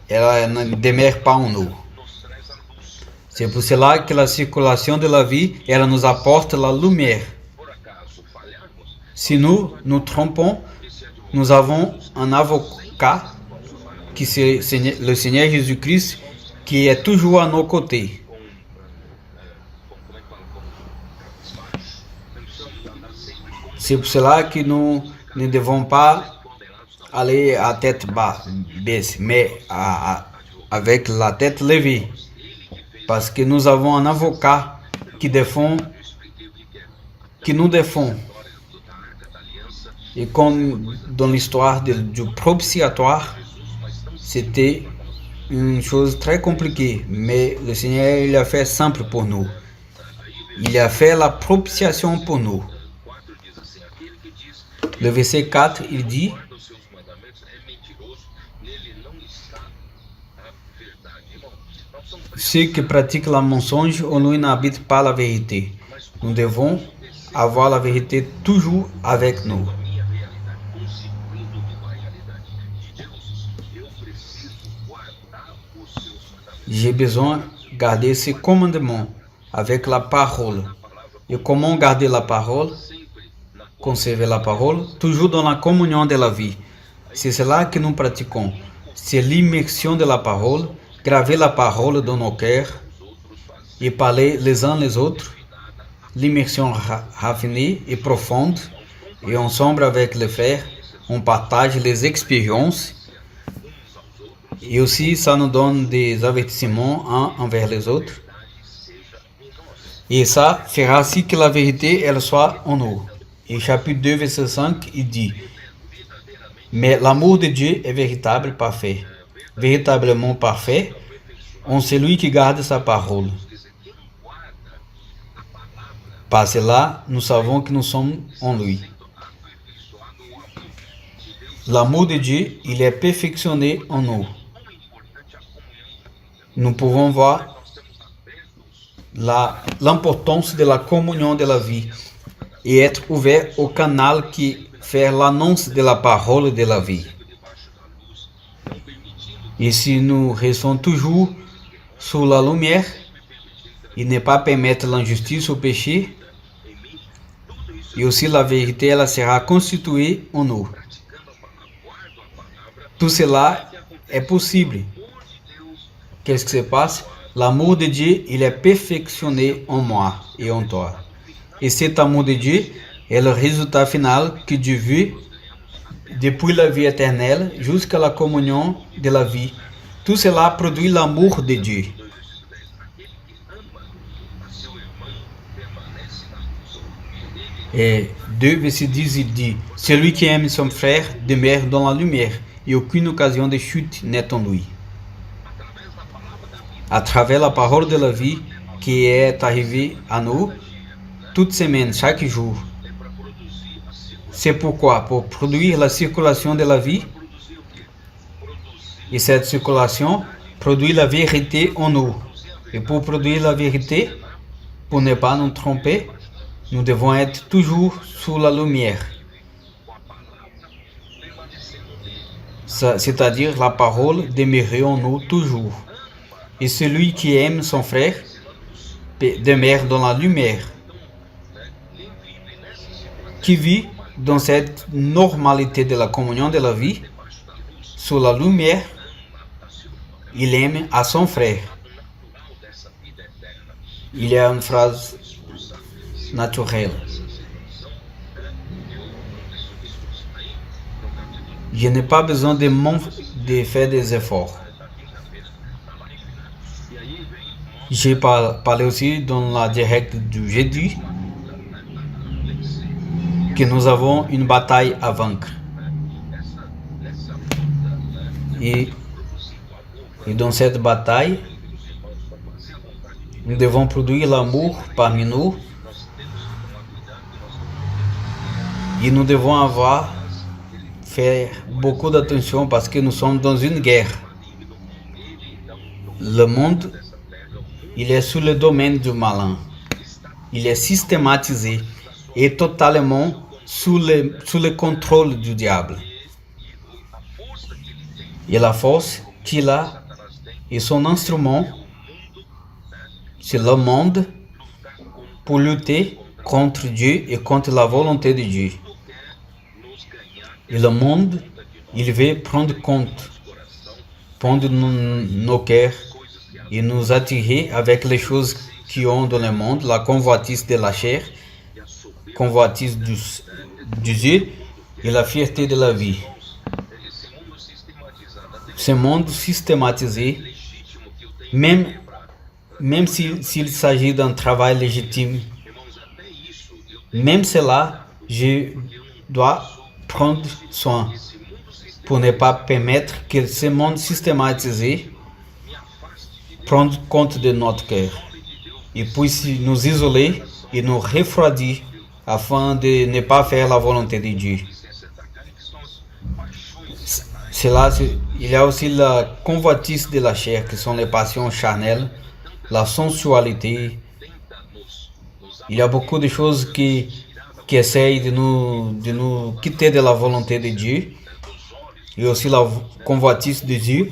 [SPEAKER 3] elle ne demeure pas en nous. C'est pour cela que la circulation de la vie, elle nous apporte la lumière. Si nous nous trompons, nous avons un avocat qui c'est le Seigneur Jésus-Christ qui est toujours à nos côtés. C'est pour cela que nous ne devons pas aller à tête baisse, mais avec la tête levée. Parce que nous avons un avocat qui nous défend. Et comme dans l'histoire du propitiatoire, c'était une chose très compliquée, mais le Seigneur il a fait simple pour nous. Il a fait la propitiation pour nous. Le verset 4, il dit: ceux qui pratiquent le mensonge en lui n'habitent pas la vérité. Nous devons avoir la vérité toujours avec nous. J'ai besoin de garder ces commandements avec la parole. Et comment garder la parole? Conserver la parole, toujours dans la communion de la vie. C'est cela que nous pratiquons. C'est l'immersion de la parole, graver la parole dans nos cœurs et parler les uns les autres. L'immersion raffinée et profonde. Et ensemble avec les frères, on partage les expériences. Et aussi, ça nous donne des avertissements uns envers les autres. Et ça fera ainsi que la vérité, elle soit en nous. Et chapitre 2, verset 5, il dit: mais l'amour de Dieu est véritable, parfait. Véritablement parfait en celui qui garde sa parole. Par cela, nous savons que nous sommes en lui. L'amour de Dieu, il est perfectionné en nous. Nous pouvons voir l'importance de la communion de la vie et être ouvert au canal qui fait l'annonce de la parole de la vie. Et si nous restons toujours sous la lumière et ne pas permettre l'injustice ou le péché, et aussi la vérité, elle sera constituée en nous. Tout cela est possible. Qu'est-ce qui se passe? L'amour de Dieu, il est perfectionné en moi et en toi. Et cet amour de Dieu est le résultat final que Dieu veut depuis la vie éternelle jusqu'à la communion de la vie. Tout cela produit l'amour de Dieu. Et 2, verset 10, il dit, « Celui qui aime son frère demeure dans la lumière, et aucune occasion de chute n'est en lui. » À travers la parole de la vie qui est arrivée à nous, toute semaine, chaque jour. C'est pourquoi, pour produire la circulation de la vie, et cette circulation produit la vérité en nous. Et pour produire la vérité, pour ne pas nous tromper, nous devons être toujours sous la lumière. C'est-à-dire la parole demeurer en nous toujours. Et celui qui aime son frère demeure dans la lumière. Qui vit dans cette normalité de la communion de la vie, sous la lumière, il aime à son frère. Il y a une phrase naturelle. Je n'ai pas besoin de faire des efforts. J'ai parlé aussi dans la directe du jeudi que nous avons une bataille à vaincre. Et dans cette bataille, nous devons produire l'amour parmi nous. Et nous devons faire beaucoup d'attention parce que nous sommes dans une guerre. Le monde, il est sous le domaine du malin. Il est systématisé et totalement sous le contrôle du diable. Et la force qu'il a et son instrument, c'est le monde pour lutter contre Dieu et contre la volonté de Dieu. Et le monde, il veut prendre nos cœurs et nous attirer avec les choses qui ont dans le monde, la convoitise de la chair, convoitise du yeux et la fierté de la vie. Ce monde systématisé, même s'il s'agit d'un travail légitime, même cela, je dois prendre soin pour ne pas permettre que ce monde systématisé prenne compte de notre cœur et puisse nous isoler et nous refroidir afin de ne pas faire la volonté de Dieu. Il y a aussi la convoitise de la chair, qui sont les passions charnelles, la sensualité. Il y a beaucoup de choses qui essayent de nous quitter de la volonté de Dieu. Et aussi la convoitise de Dieu,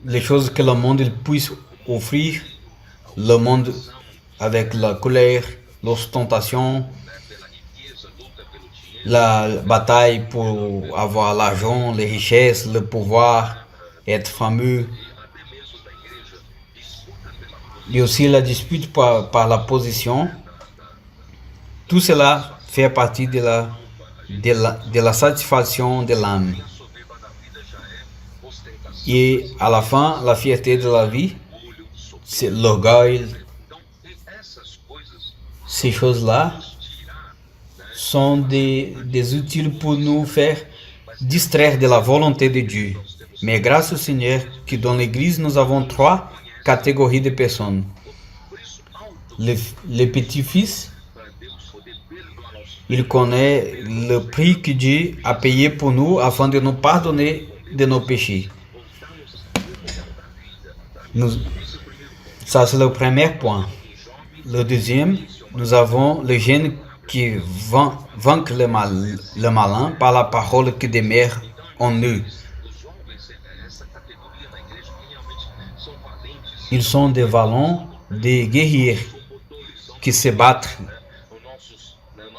[SPEAKER 3] les choses que le monde puisse offrir, le monde avec la colère, l'ostentation, la bataille pour avoir l'argent, les richesses, le pouvoir, être fameux. Et aussi la dispute par la position. Tout cela fait partie de la satisfaction de l'âme. Et à la fin, la fierté de la vie, c'est l'orgueil. Ces choses-là sont des outils pour nous faire distraire de la volonté de Dieu. Mais grâce au Seigneur, que dans l'Église, nous avons 3 catégories de personnes. Les petits-fils, il connaît le prix que Dieu a payé pour nous afin de nous pardonner de nos péchés. Ça, c'est le premier point. Le deuxième, nous avons les jeunes qui vainquent le malin par la parole qui demeure en eux. Ils sont des valons, des guerriers qui se battent.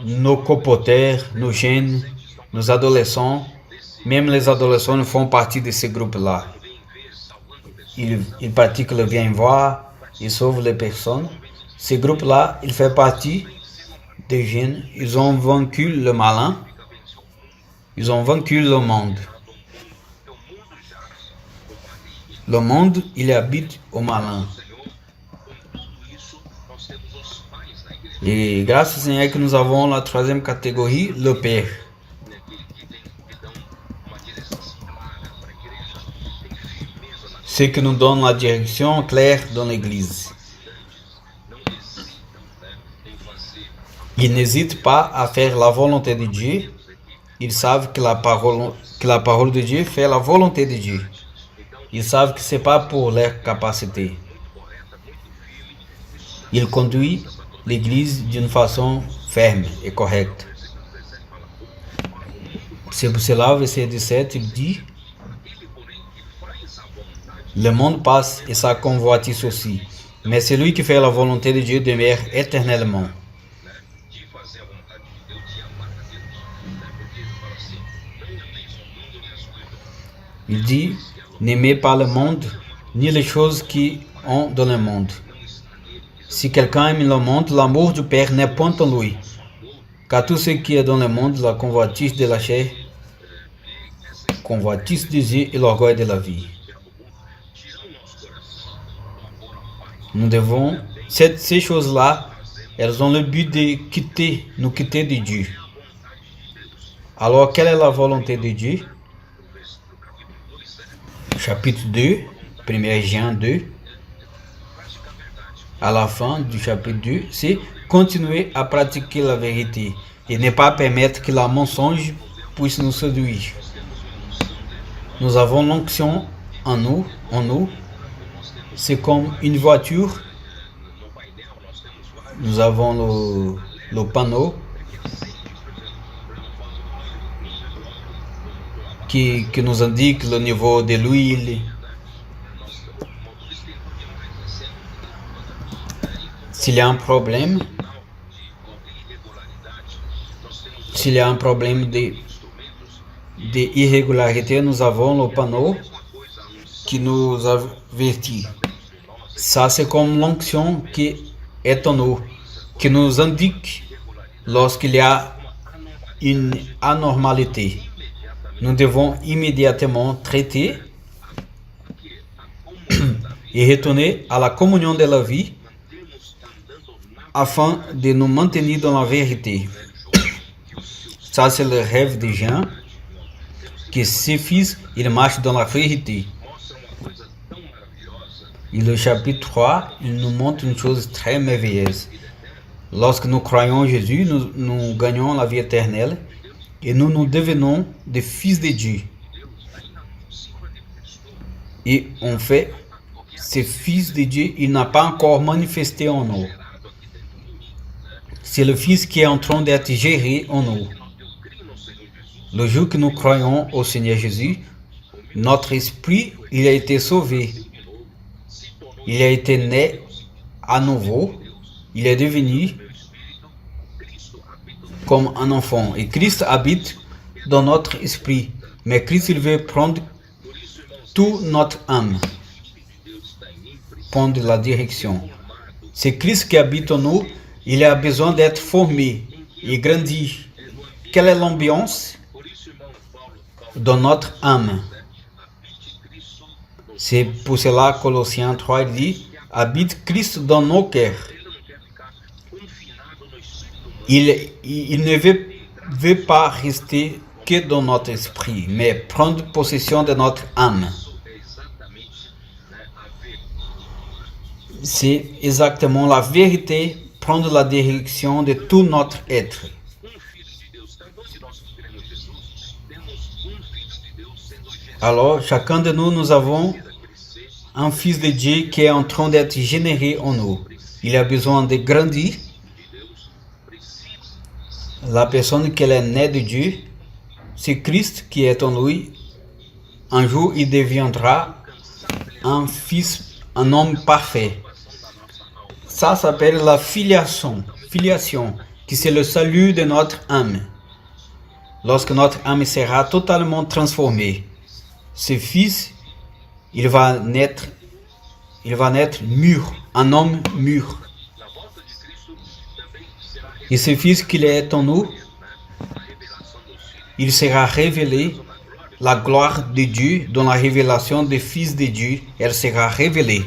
[SPEAKER 3] Nos colporteurs, nos jeunes, nos adolescents, même les adolescents font partie de ce groupe-là. Ils pratiquent le viens voir, ils sauvent les personnes. Ce groupe-là, il fait partie des jeunes. Ils ont vaincu le malin Ils ont vaincu le monde. Le monde, il habite au malin. Et grâce au Seigneur que nous avons la troisième catégorie, le Père. Ceux qui nous donnent la direction claire dans l'Église. Ils n'hésitent pas à faire la volonté de Dieu. Ils savent que la parole de Dieu fait la volonté de Dieu. Ils savent que ce n'est pas pour leur capacité. Ils conduisent l'Église d'une façon ferme et correcte. C'est pour cela, au verset 17, il dit: le monde passe et sa convoitise aussi, mais celui qui fait la volonté de Dieu demeure éternellement. Il dit: n'aimez pas le monde, ni les choses qui ont dans le monde. Si quelqu'un aime le monde, l'amour du Père n'est point en lui. Car tout ce qui est dans le monde, la convoitise de la chair, convoitise des yeux et l'orgueil de la vie. Nous devons, ces choses-là, elles ont le but de nous quitter de Dieu. Alors, quelle est la volonté de Dieu? Chapitre 2, 1 Jean 2, à la fin du chapitre 2, c'est continuer à pratiquer la vérité et ne pas permettre que la mensonge puisse nous séduire. Nous avons l'onction en nous. C'est comme une voiture. Nous avons le panneau qui nous indique le niveau de l'huile. S'il y a un problème, d'irrégularité, nous avons le panneau qui nous avertit. Ça, c'est comme l'onction qui est en nous, qui nous indique lorsqu'il y a une anormalité. Nous devons immédiatement traiter et retourner à la communion de la vie afin de nous maintenir dans la vérité. Ça, c'est le rêve de Jean, que ses fils, ils marchent dans la vérité. Et le chapitre 3, il nous montre une chose très merveilleuse. Lorsque nous croyons en Jésus, nous gagnons la vie éternelle et nous devenons des fils de Dieu. Et en fait, ces fils de Dieu, il n'a pas encore manifesté en nous. C'est le Fils qui est en train d'être géré en nous. Le jour que nous croyons au Seigneur Jésus, notre esprit, il a été sauvé. Il a été né à nouveau. Il est devenu comme un enfant. Et Christ habite dans notre esprit. Mais Christ, il veut prendre toute notre âme. Prendre la direction. C'est Christ qui habite en nous. Il a besoin d'être formé et grandi. Quelle est l'ambiance dans notre âme? C'est pour cela que Colossiens 3 dit: habite Christ dans nos cœurs. Il ne veut pas rester que dans notre esprit, mais prendre possession de notre âme. C'est exactement la vérité, prendre la direction de tout notre être. Alors, chacun de nous avons un fils de Dieu qui est en train d'être généré en nous. Il a besoin de grandir. La personne qui est née de Dieu, c'est Christ qui est en lui. Un jour, il deviendra un fils, un homme parfait. Ça s'appelle la filiation, qui c'est le salut de notre âme. Lorsque notre âme sera totalement transformée, ce fils, il va naître mûr, un homme mûr. Et ce fils qui est en nous, il sera révélé la gloire de Dieu dans la révélation des fils de Dieu. Elle sera révélée.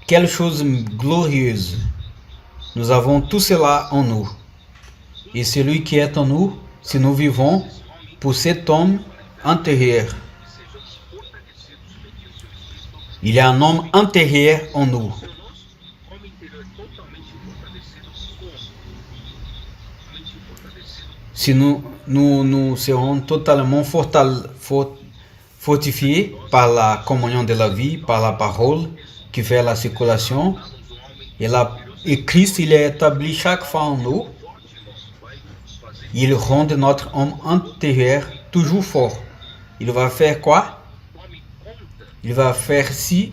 [SPEAKER 3] Quelle chose glorieuse! Nous avons tout cela en nous. Et celui qui est en nous, si nous vivons pour cet homme intérieur. Il y a un homme intérieur en nous. Si nous serons totalement fortifiés par la communion de la vie, par la parole qui fait la circulation. Et Christ, il est établi chaque fois en nous. Il rend notre homme intérieur toujours fort. Il va faire quoi? Il va faire si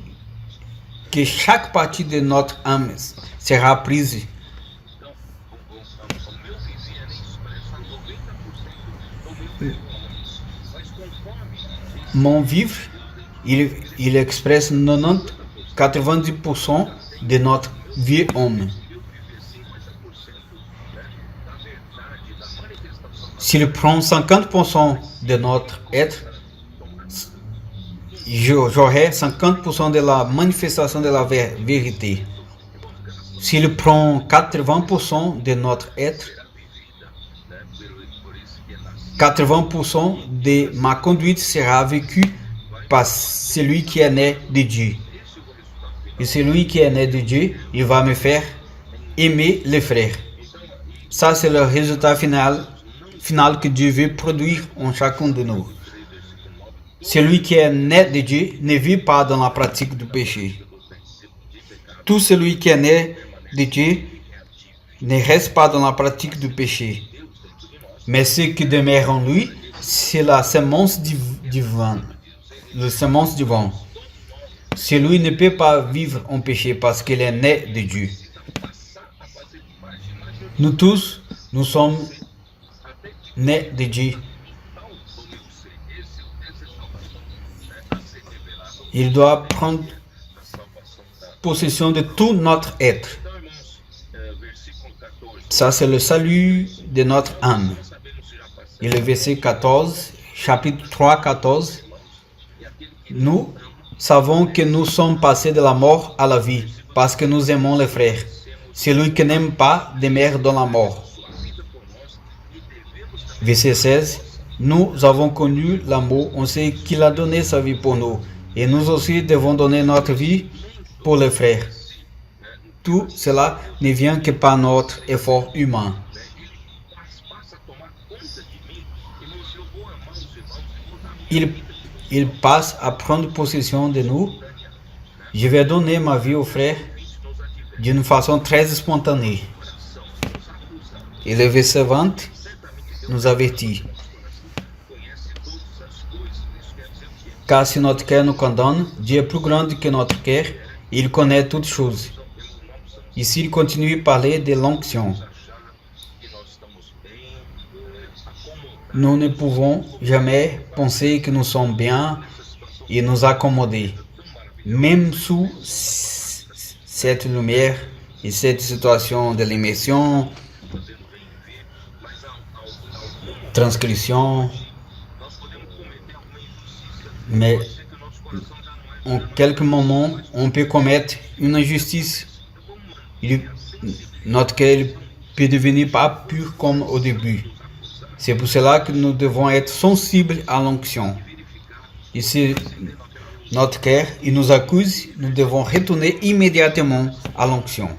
[SPEAKER 3] que chaque partie de notre âme sera prise. Mon vivre, il expresse 90% de notre vie homme. S'il prend 50% de notre être, j'aurai 50% de la manifestation de la vérité. S'il prend 80% de notre être, 80% de ma conduite sera vécue par celui qui est né de Dieu. Et celui qui est né de Dieu, il va me faire aimer les frères. Ça, c'est le résultat final que Dieu veut produire en chacun de nous. Celui qui est né de Dieu ne vit pas dans la pratique du péché. Tout celui qui est né de Dieu ne reste pas dans la pratique du péché. Mais ce qui demeure en lui, c'est la semence divine. La semence divine. Celui ne peut pas vivre en péché parce qu'il est né de Dieu. Nous tous, nous sommes nés de Dieu. Il doit prendre possession de tout notre être. Ça, c'est le salut de notre âme. Et le verset 14, chapitre 3, 14. Nous savons que nous sommes passés de la mort à la vie, parce que nous aimons les frères. Celui qui n'aime pas demeure dans la mort. Verset 16. Nous avons connu l'amour, on sait qu'il a donné sa vie pour nous. Et nous aussi devons donner notre vie pour les frères. Tout cela ne vient que par notre effort humain. Il passe à prendre possession de nous. Je vais donner ma vie aux frères d'une façon très spontanée. Et le verset 20 nous avertit. Car si notre cœur nous condamne, Dieu est plus grand que notre cœur, et il connaît toutes choses. Ici, il continue à parler de l'onction. Nous ne pouvons jamais penser que nous sommes bien et nous accommoder. Même sous cette lumière et cette situation de l'immersion, transgression, mais en quelques moments, on peut commettre une injustice. Notre cœur peut devenir pas pur comme au début. C'est pour cela que nous devons être sensibles à l'onction. Et si notre cœur nous accuse, nous devons retourner immédiatement à l'onction.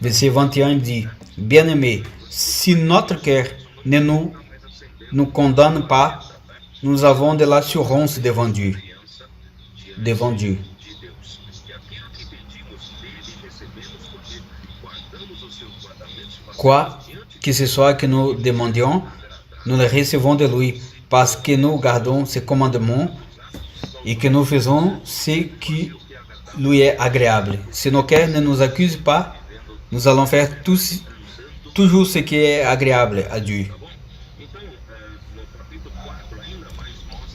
[SPEAKER 3] Verset 21 dit, bien-aimés, si notre cœur ne nous condamne pas, nous avons de l'assurance devant Dieu. Devant Dieu. Quoi que ce soit que nous demandions, nous le recevons de lui parce que nous gardons ses commandements et que nous faisons ce qui lui est agréable. Si nos cœurs ne nous accusent pas, nous allons faire toujours ce qui est agréable à Dieu.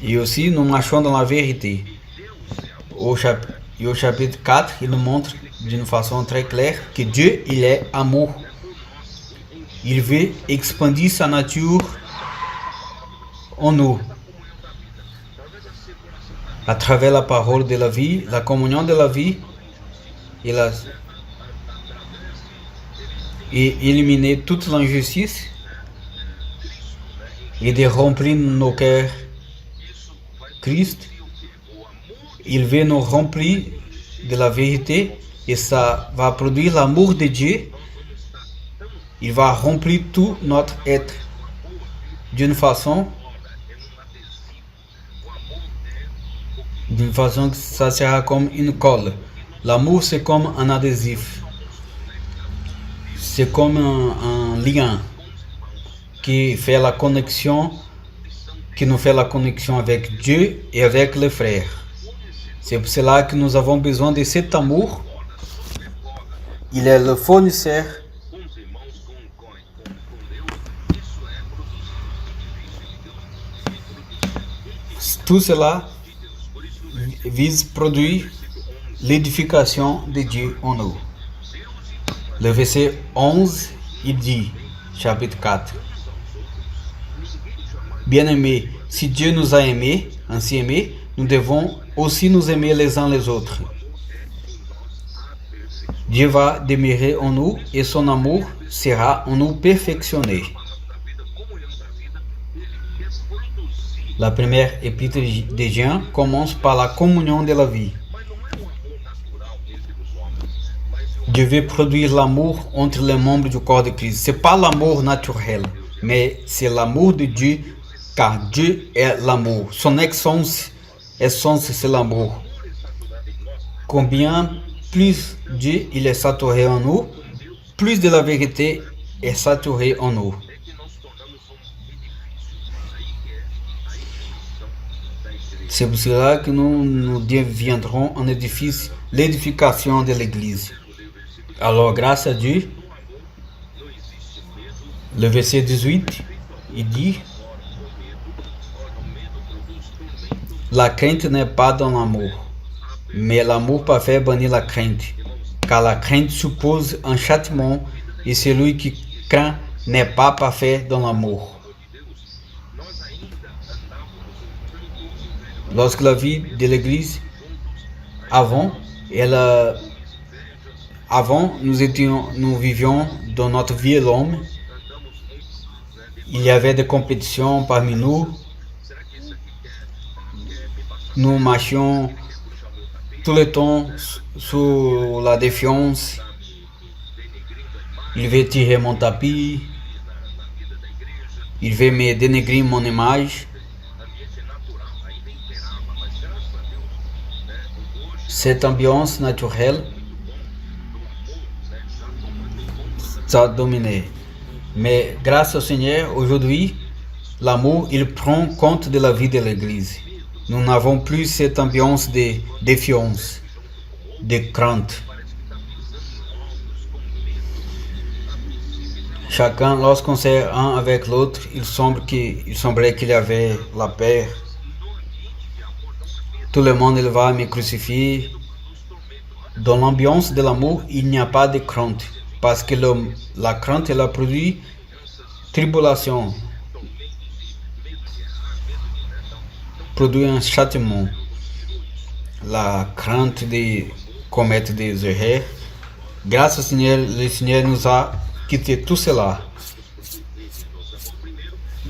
[SPEAKER 3] Et aussi, nous marchons dans la vérité. Au chapitre 4, il nous montre d'une façon très claire que Dieu, il est amour. Il veut expandir sa nature en nous. À travers la parole de la vie, la communion de la vie et éliminer toute l'injustice et de remplir nos cœurs Christ. Il veut nous remplir de la vérité et ça va produire l'amour de Dieu. Il va remplir tout notre être d'une façon que ça sera comme une colle. L'amour, c'est comme un adhésif. C'est comme un lien qui fait la connexion, qui nous fait la connexion avec Dieu et avec les frères. C'est pour cela que nous avons besoin de cet amour. Il est le fournisseur. Tout cela vise produire l'édification de Dieu en nous. Le verset 11, il dit, chapitre 4. Bien-aimés, si Dieu nous a ainsi aimés, nous devons aussi nous aimer les uns les autres. Dieu va demeurer en nous et son amour sera en nous perfectionné. La première épître de Jean commence par la communion de la vie. Dieu veut produire l'amour entre les membres du corps de Christ. Ce n'est pas l'amour naturel, mais c'est l'amour de Dieu, car Dieu est l'amour. Son essence, c'est l'amour. Combien plus Dieu il est saturé en nous, plus de la vérité est saturée en nous. C'est pour cela que nous deviendrons un édifice, l'édification de l'Église. Alors, grâce à Dieu, le verset 18, il dit, la crainte n'est pas dans l'amour, mais l'amour parfait bannit la crainte, car la crainte suppose un châtiment, et celui qui craint n'est pas parfait dans l'amour. Lorsque la vie de l'Église, avant, nous vivions dans notre vie l'homme. Il y avait des compétitions parmi nous. Nous marchions tout le temps sous la défiance. Il veut tirer mon tapis. Il veut me dénigrer mon image. Cette ambiance naturelle, ça a dominé. Mais grâce au Seigneur, aujourd'hui, l'amour, il prend compte de la vie de l'Église. Nous n'avons plus cette ambiance de défiance, de crainte. Chacun, lorsqu'on sert un avec l'autre, il semblait qu'il y avait la paix. Tout le monde il va me crucifier. Dans l'ambiance de l'amour, il n'y a pas de crainte. Parce que la crainte, elle a produit tribulation. Produit un châtiment. La crainte de commettre des erreurs. Grâce au Seigneur, le Seigneur nous a quitté tout cela.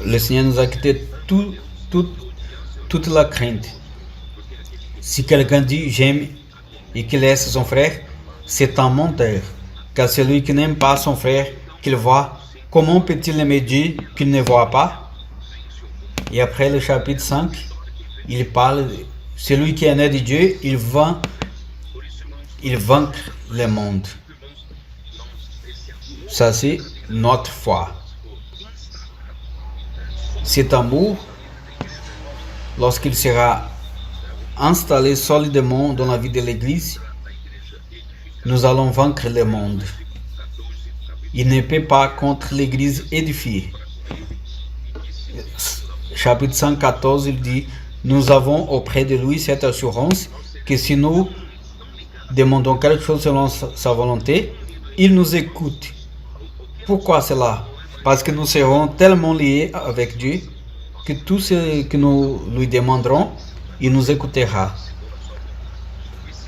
[SPEAKER 3] Le Seigneur nous a quitté toute la crainte. Si quelqu'un dit j'aime et qu'il laisse son frère, c'est un menteur. Car celui qui n'aime pas son frère qu'il voit, comment peut-il aimer Dieu qu'il ne voit pas? Et après le chapitre 5, il parle, celui qui est né de Dieu, il vaincre le monde. Ça c'est notre foi. Cet amour, lorsqu'il sera installé solidement dans la vie de l'Église, nous allons vaincre le monde. Il ne peut pas contre l'Église édifiée. Chapitre 114, il dit, nous avons auprès de lui cette assurance que si nous demandons quelque chose selon sa volonté, il nous écoute. Pourquoi cela? parce que nous serons tellement liés avec Dieu que tout ce que nous lui demanderons, il nous écoutera.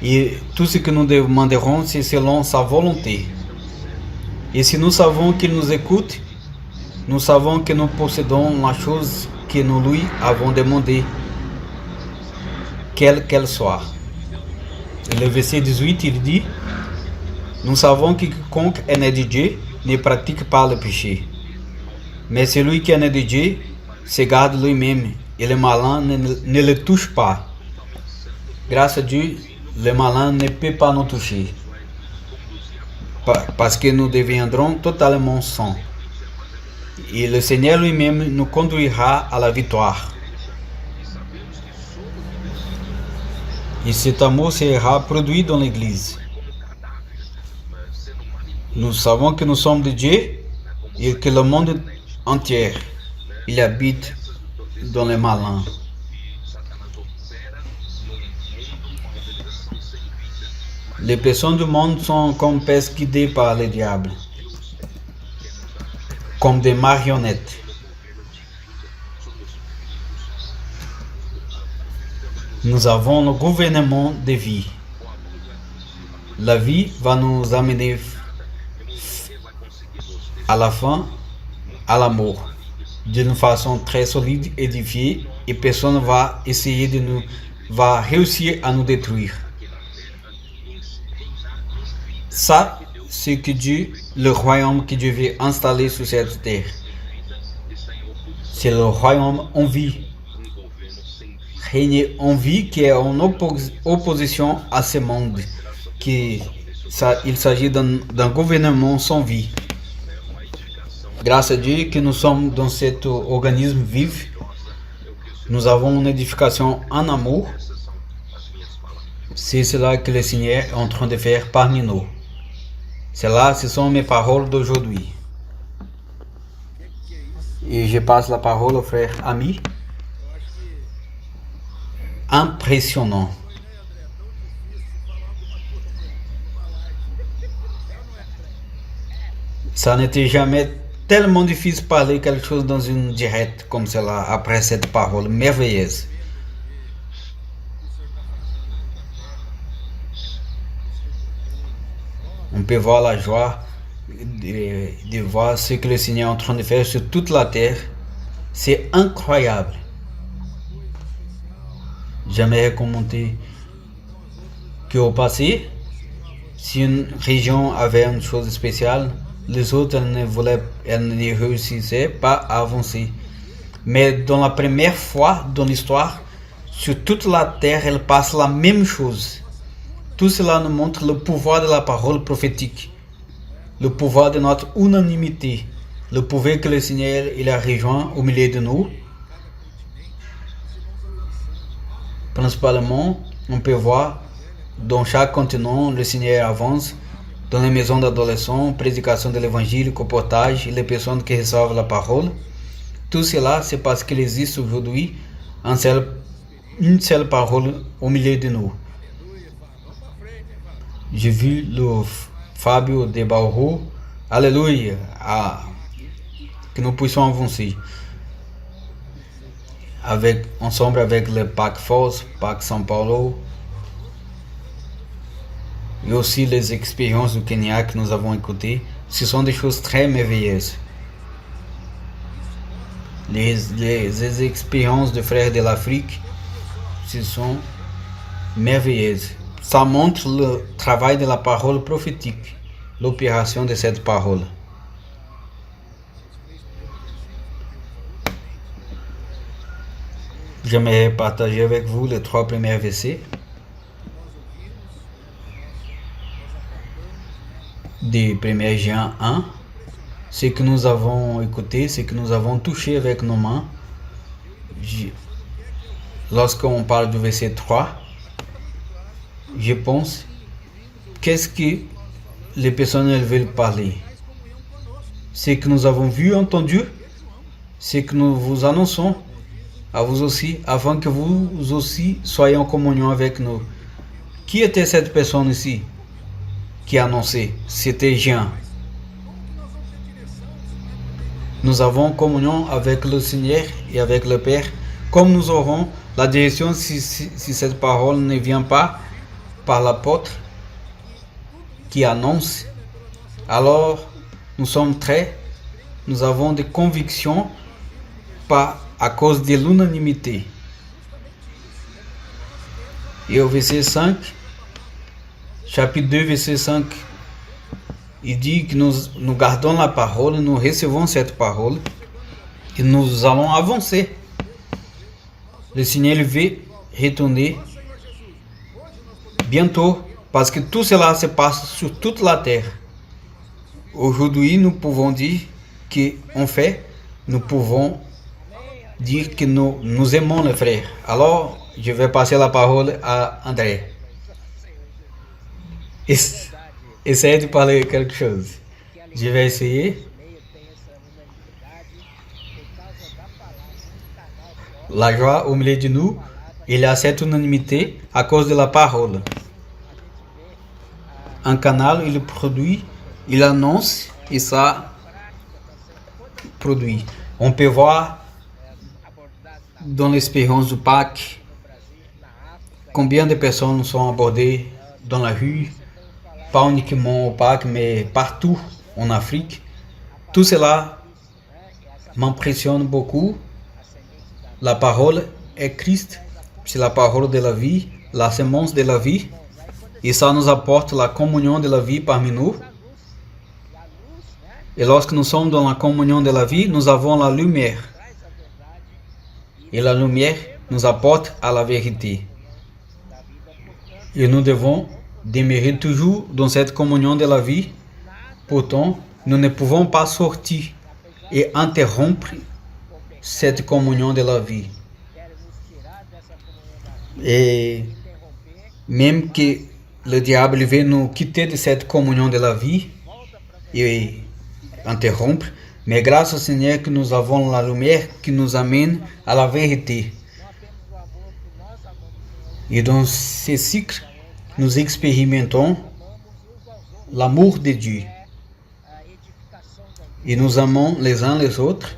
[SPEAKER 3] Et tout ce que nous demanderons, c'est selon sa volonté. Et si nous savons qu'il nous écoute, nous savons que nous possédons la chose que nous lui avons demandé, quelle qu'elle soit. Et le verset 18, il dit, nous savons que quiconque est né de Dieu ne pratique pas le péché. Mais celui qui est né de Dieu se garde lui-même et le malin ne le touche pas. Grâce à Dieu, le malin ne peut pas nous toucher. Parce que nous deviendrons totalement saints. Et le Seigneur lui-même nous conduira à la victoire. Et cet amour sera produit dans l'Église. Nous savons que nous sommes de Dieu et que le monde entier, il habite dans les malins. Les personnes du monde sont comme pes guidées par le diable, comme des marionnettes. Nous avons le gouvernement de vie. La vie va nous amener à la fin à l'amour, d'une façon très solide, édifiée, et personne va essayer va réussir à nous détruire. Ça, c'est que Dieu, le royaume que Dieu veut installer sur cette terre. C'est le royaume en vie. Régner en vie qui est en opposition à ce monde. Il s'agit d'un gouvernement sans vie. Grâce à Dieu que nous sommes dans cet organisme vif, nous avons une édification en amour. C'est cela que le Seigneur est en train de faire parmi nous. Ce sont mes paroles d'aujourd'hui. Et je passe la parole au frère Ami. Impressionnant. Ça n'était jamais tellement difficile de parler quelque chose dans une direct comme cela après cette parole merveilleuse. On peut voir la joie de voir ce que le Seigneur est en train de faire sur toute la terre. C'est incroyable. J'aimerais commenter qu'au passé, si une région avait une chose spéciale, les autres elles ne réussissaient pas à avancer. Mais dans la première fois dans l'histoire, sur toute la terre, elle passe la même chose. Tout cela nous montre le pouvoir de la parole prophétique, le pouvoir de notre unanimité, le pouvoir que le Seigneur il a rejoint au milieu de nous. Principalement, on peut voir dans chaque continent, le Seigneur avance, dans les maisons d'adolescents, prédication de l'évangile, comportage et les personnes qui reçoivent la parole. Tout cela, c'est parce qu'il existe aujourd'hui une seule parole au milieu de nous. J'ai vu le Fábio de Bauru, alléluia, que nous puissions avancer ensemble avec le PAC Force, PAC São Paulo, et aussi les expériences du Kenya que nous avons écoutées. Ce sont des choses très merveilleuses. Les expériences de frères de l'Afrique, ce sont merveilleuses. Ça montre le travail de la parole prophétique, l'opération de cette parole. J'aimerais partager avec vous les 3 premiers versets de 1 Jean 1. Ce que nous avons écouté, ce que nous avons touché avec nos mains. Lorsqu'on parle du verset 3, je pense, qu'est-ce que les personnes veulent parler? Ce que nous avons vu, entendu, ce que nous vous annonçons à vous aussi, afin que vous aussi soyez en communion avec nous. Qui était cette personne ici qui annonçait? C'était Jean. nous avons communion avec le Seigneur et avec le Père. Comme nous aurons la direction si cette parole ne vient pas par l'apôtre qui annonce, alors nous avons des convictions pas à cause de l'unanimité. Et au verset 5, chapitre 2, verset 5, il dit que nous gardons la parole, nous recevons cette parole et nous allons avancer. Le Seigneur veut retourner bientôt parce que tout cela se passe sur toute la terre. Aujourd'hui, nous pouvons dire nous pouvons dire que nous aimons les frères. Alors, je vais passer la parole à André. Essayez de parler quelque chose. Je vais essayer. La joie au milieu de nous, il y a cette unanimité à cause de la parole. Un canal, il produit, il annonce et ça produit. On peut voir dans l'espérance du Pâques combien de personnes sont abordées dans la rue, pas uniquement au Pâques, mais partout en Afrique. Tout cela m'impressionne beaucoup. La parole est Christ, c'est la parole de la vie, la semence de la vie, et ça nous apporte la communion de la vie parmi nous. Et lorsque nous sommes dans la communion de la vie, nous avons la lumière. Et la lumière nous apporte à la vérité. Et nous devons demeurer toujours dans cette communion de la vie. Pourtant, nous ne pouvons pas sortir et interrompre cette communion de la vie. Et même que le diable veut nous quitter de cette communion de la vie et interrompre, mais grâce au Seigneur que nous avons la lumière qui nous amène à la vérité. Et dans ce cycle, nous expérimentons l'amour de Dieu. Et nous aimons les uns les autres.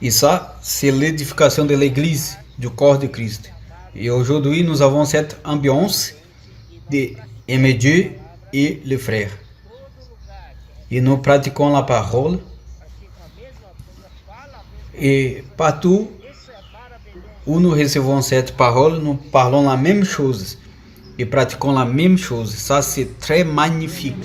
[SPEAKER 3] Et ça, c'est l'édification de l'Église, du corps de Christ. Et aujourd'hui, nous avons cette ambiance d'aimer Dieu et les frères. Et nous pratiquons la parole. Et partout où nous recevons cette parole, nous parlons la même chose. Et pratiquons la même chose. Ça, c'est très magnifique.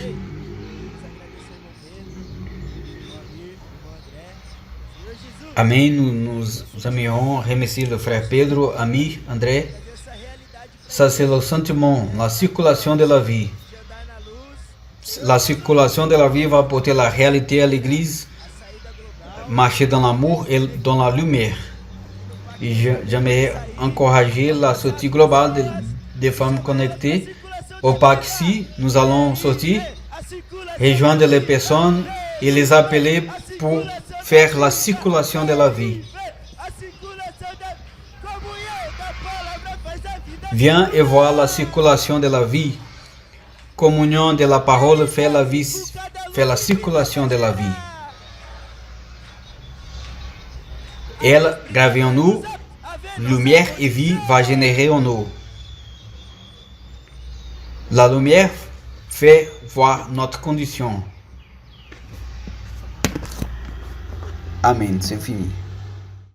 [SPEAKER 3] Amém. Nous aimerions remercier le frère Pedro, ami André. Ça, c'est le sentiment, la circulation de la vie. La circulation de la vie va apporter la réalité à l'Église, marcher dans l'amour et dans la lumière. Et j'aimerais encourager la sortie globale des femmes connectées. Au Pâques ici, nous allons sortir, rejoindre les personnes et les appeler pour faire la circulation de la vie. Viens et vois la circulation de la vie. Communion de la parole fait la vie, fait la circulation de la vie. Elle, gravée en nous, lumière et vie va générer en nous. La lumière fait voir notre condition. Amen, c'est fini.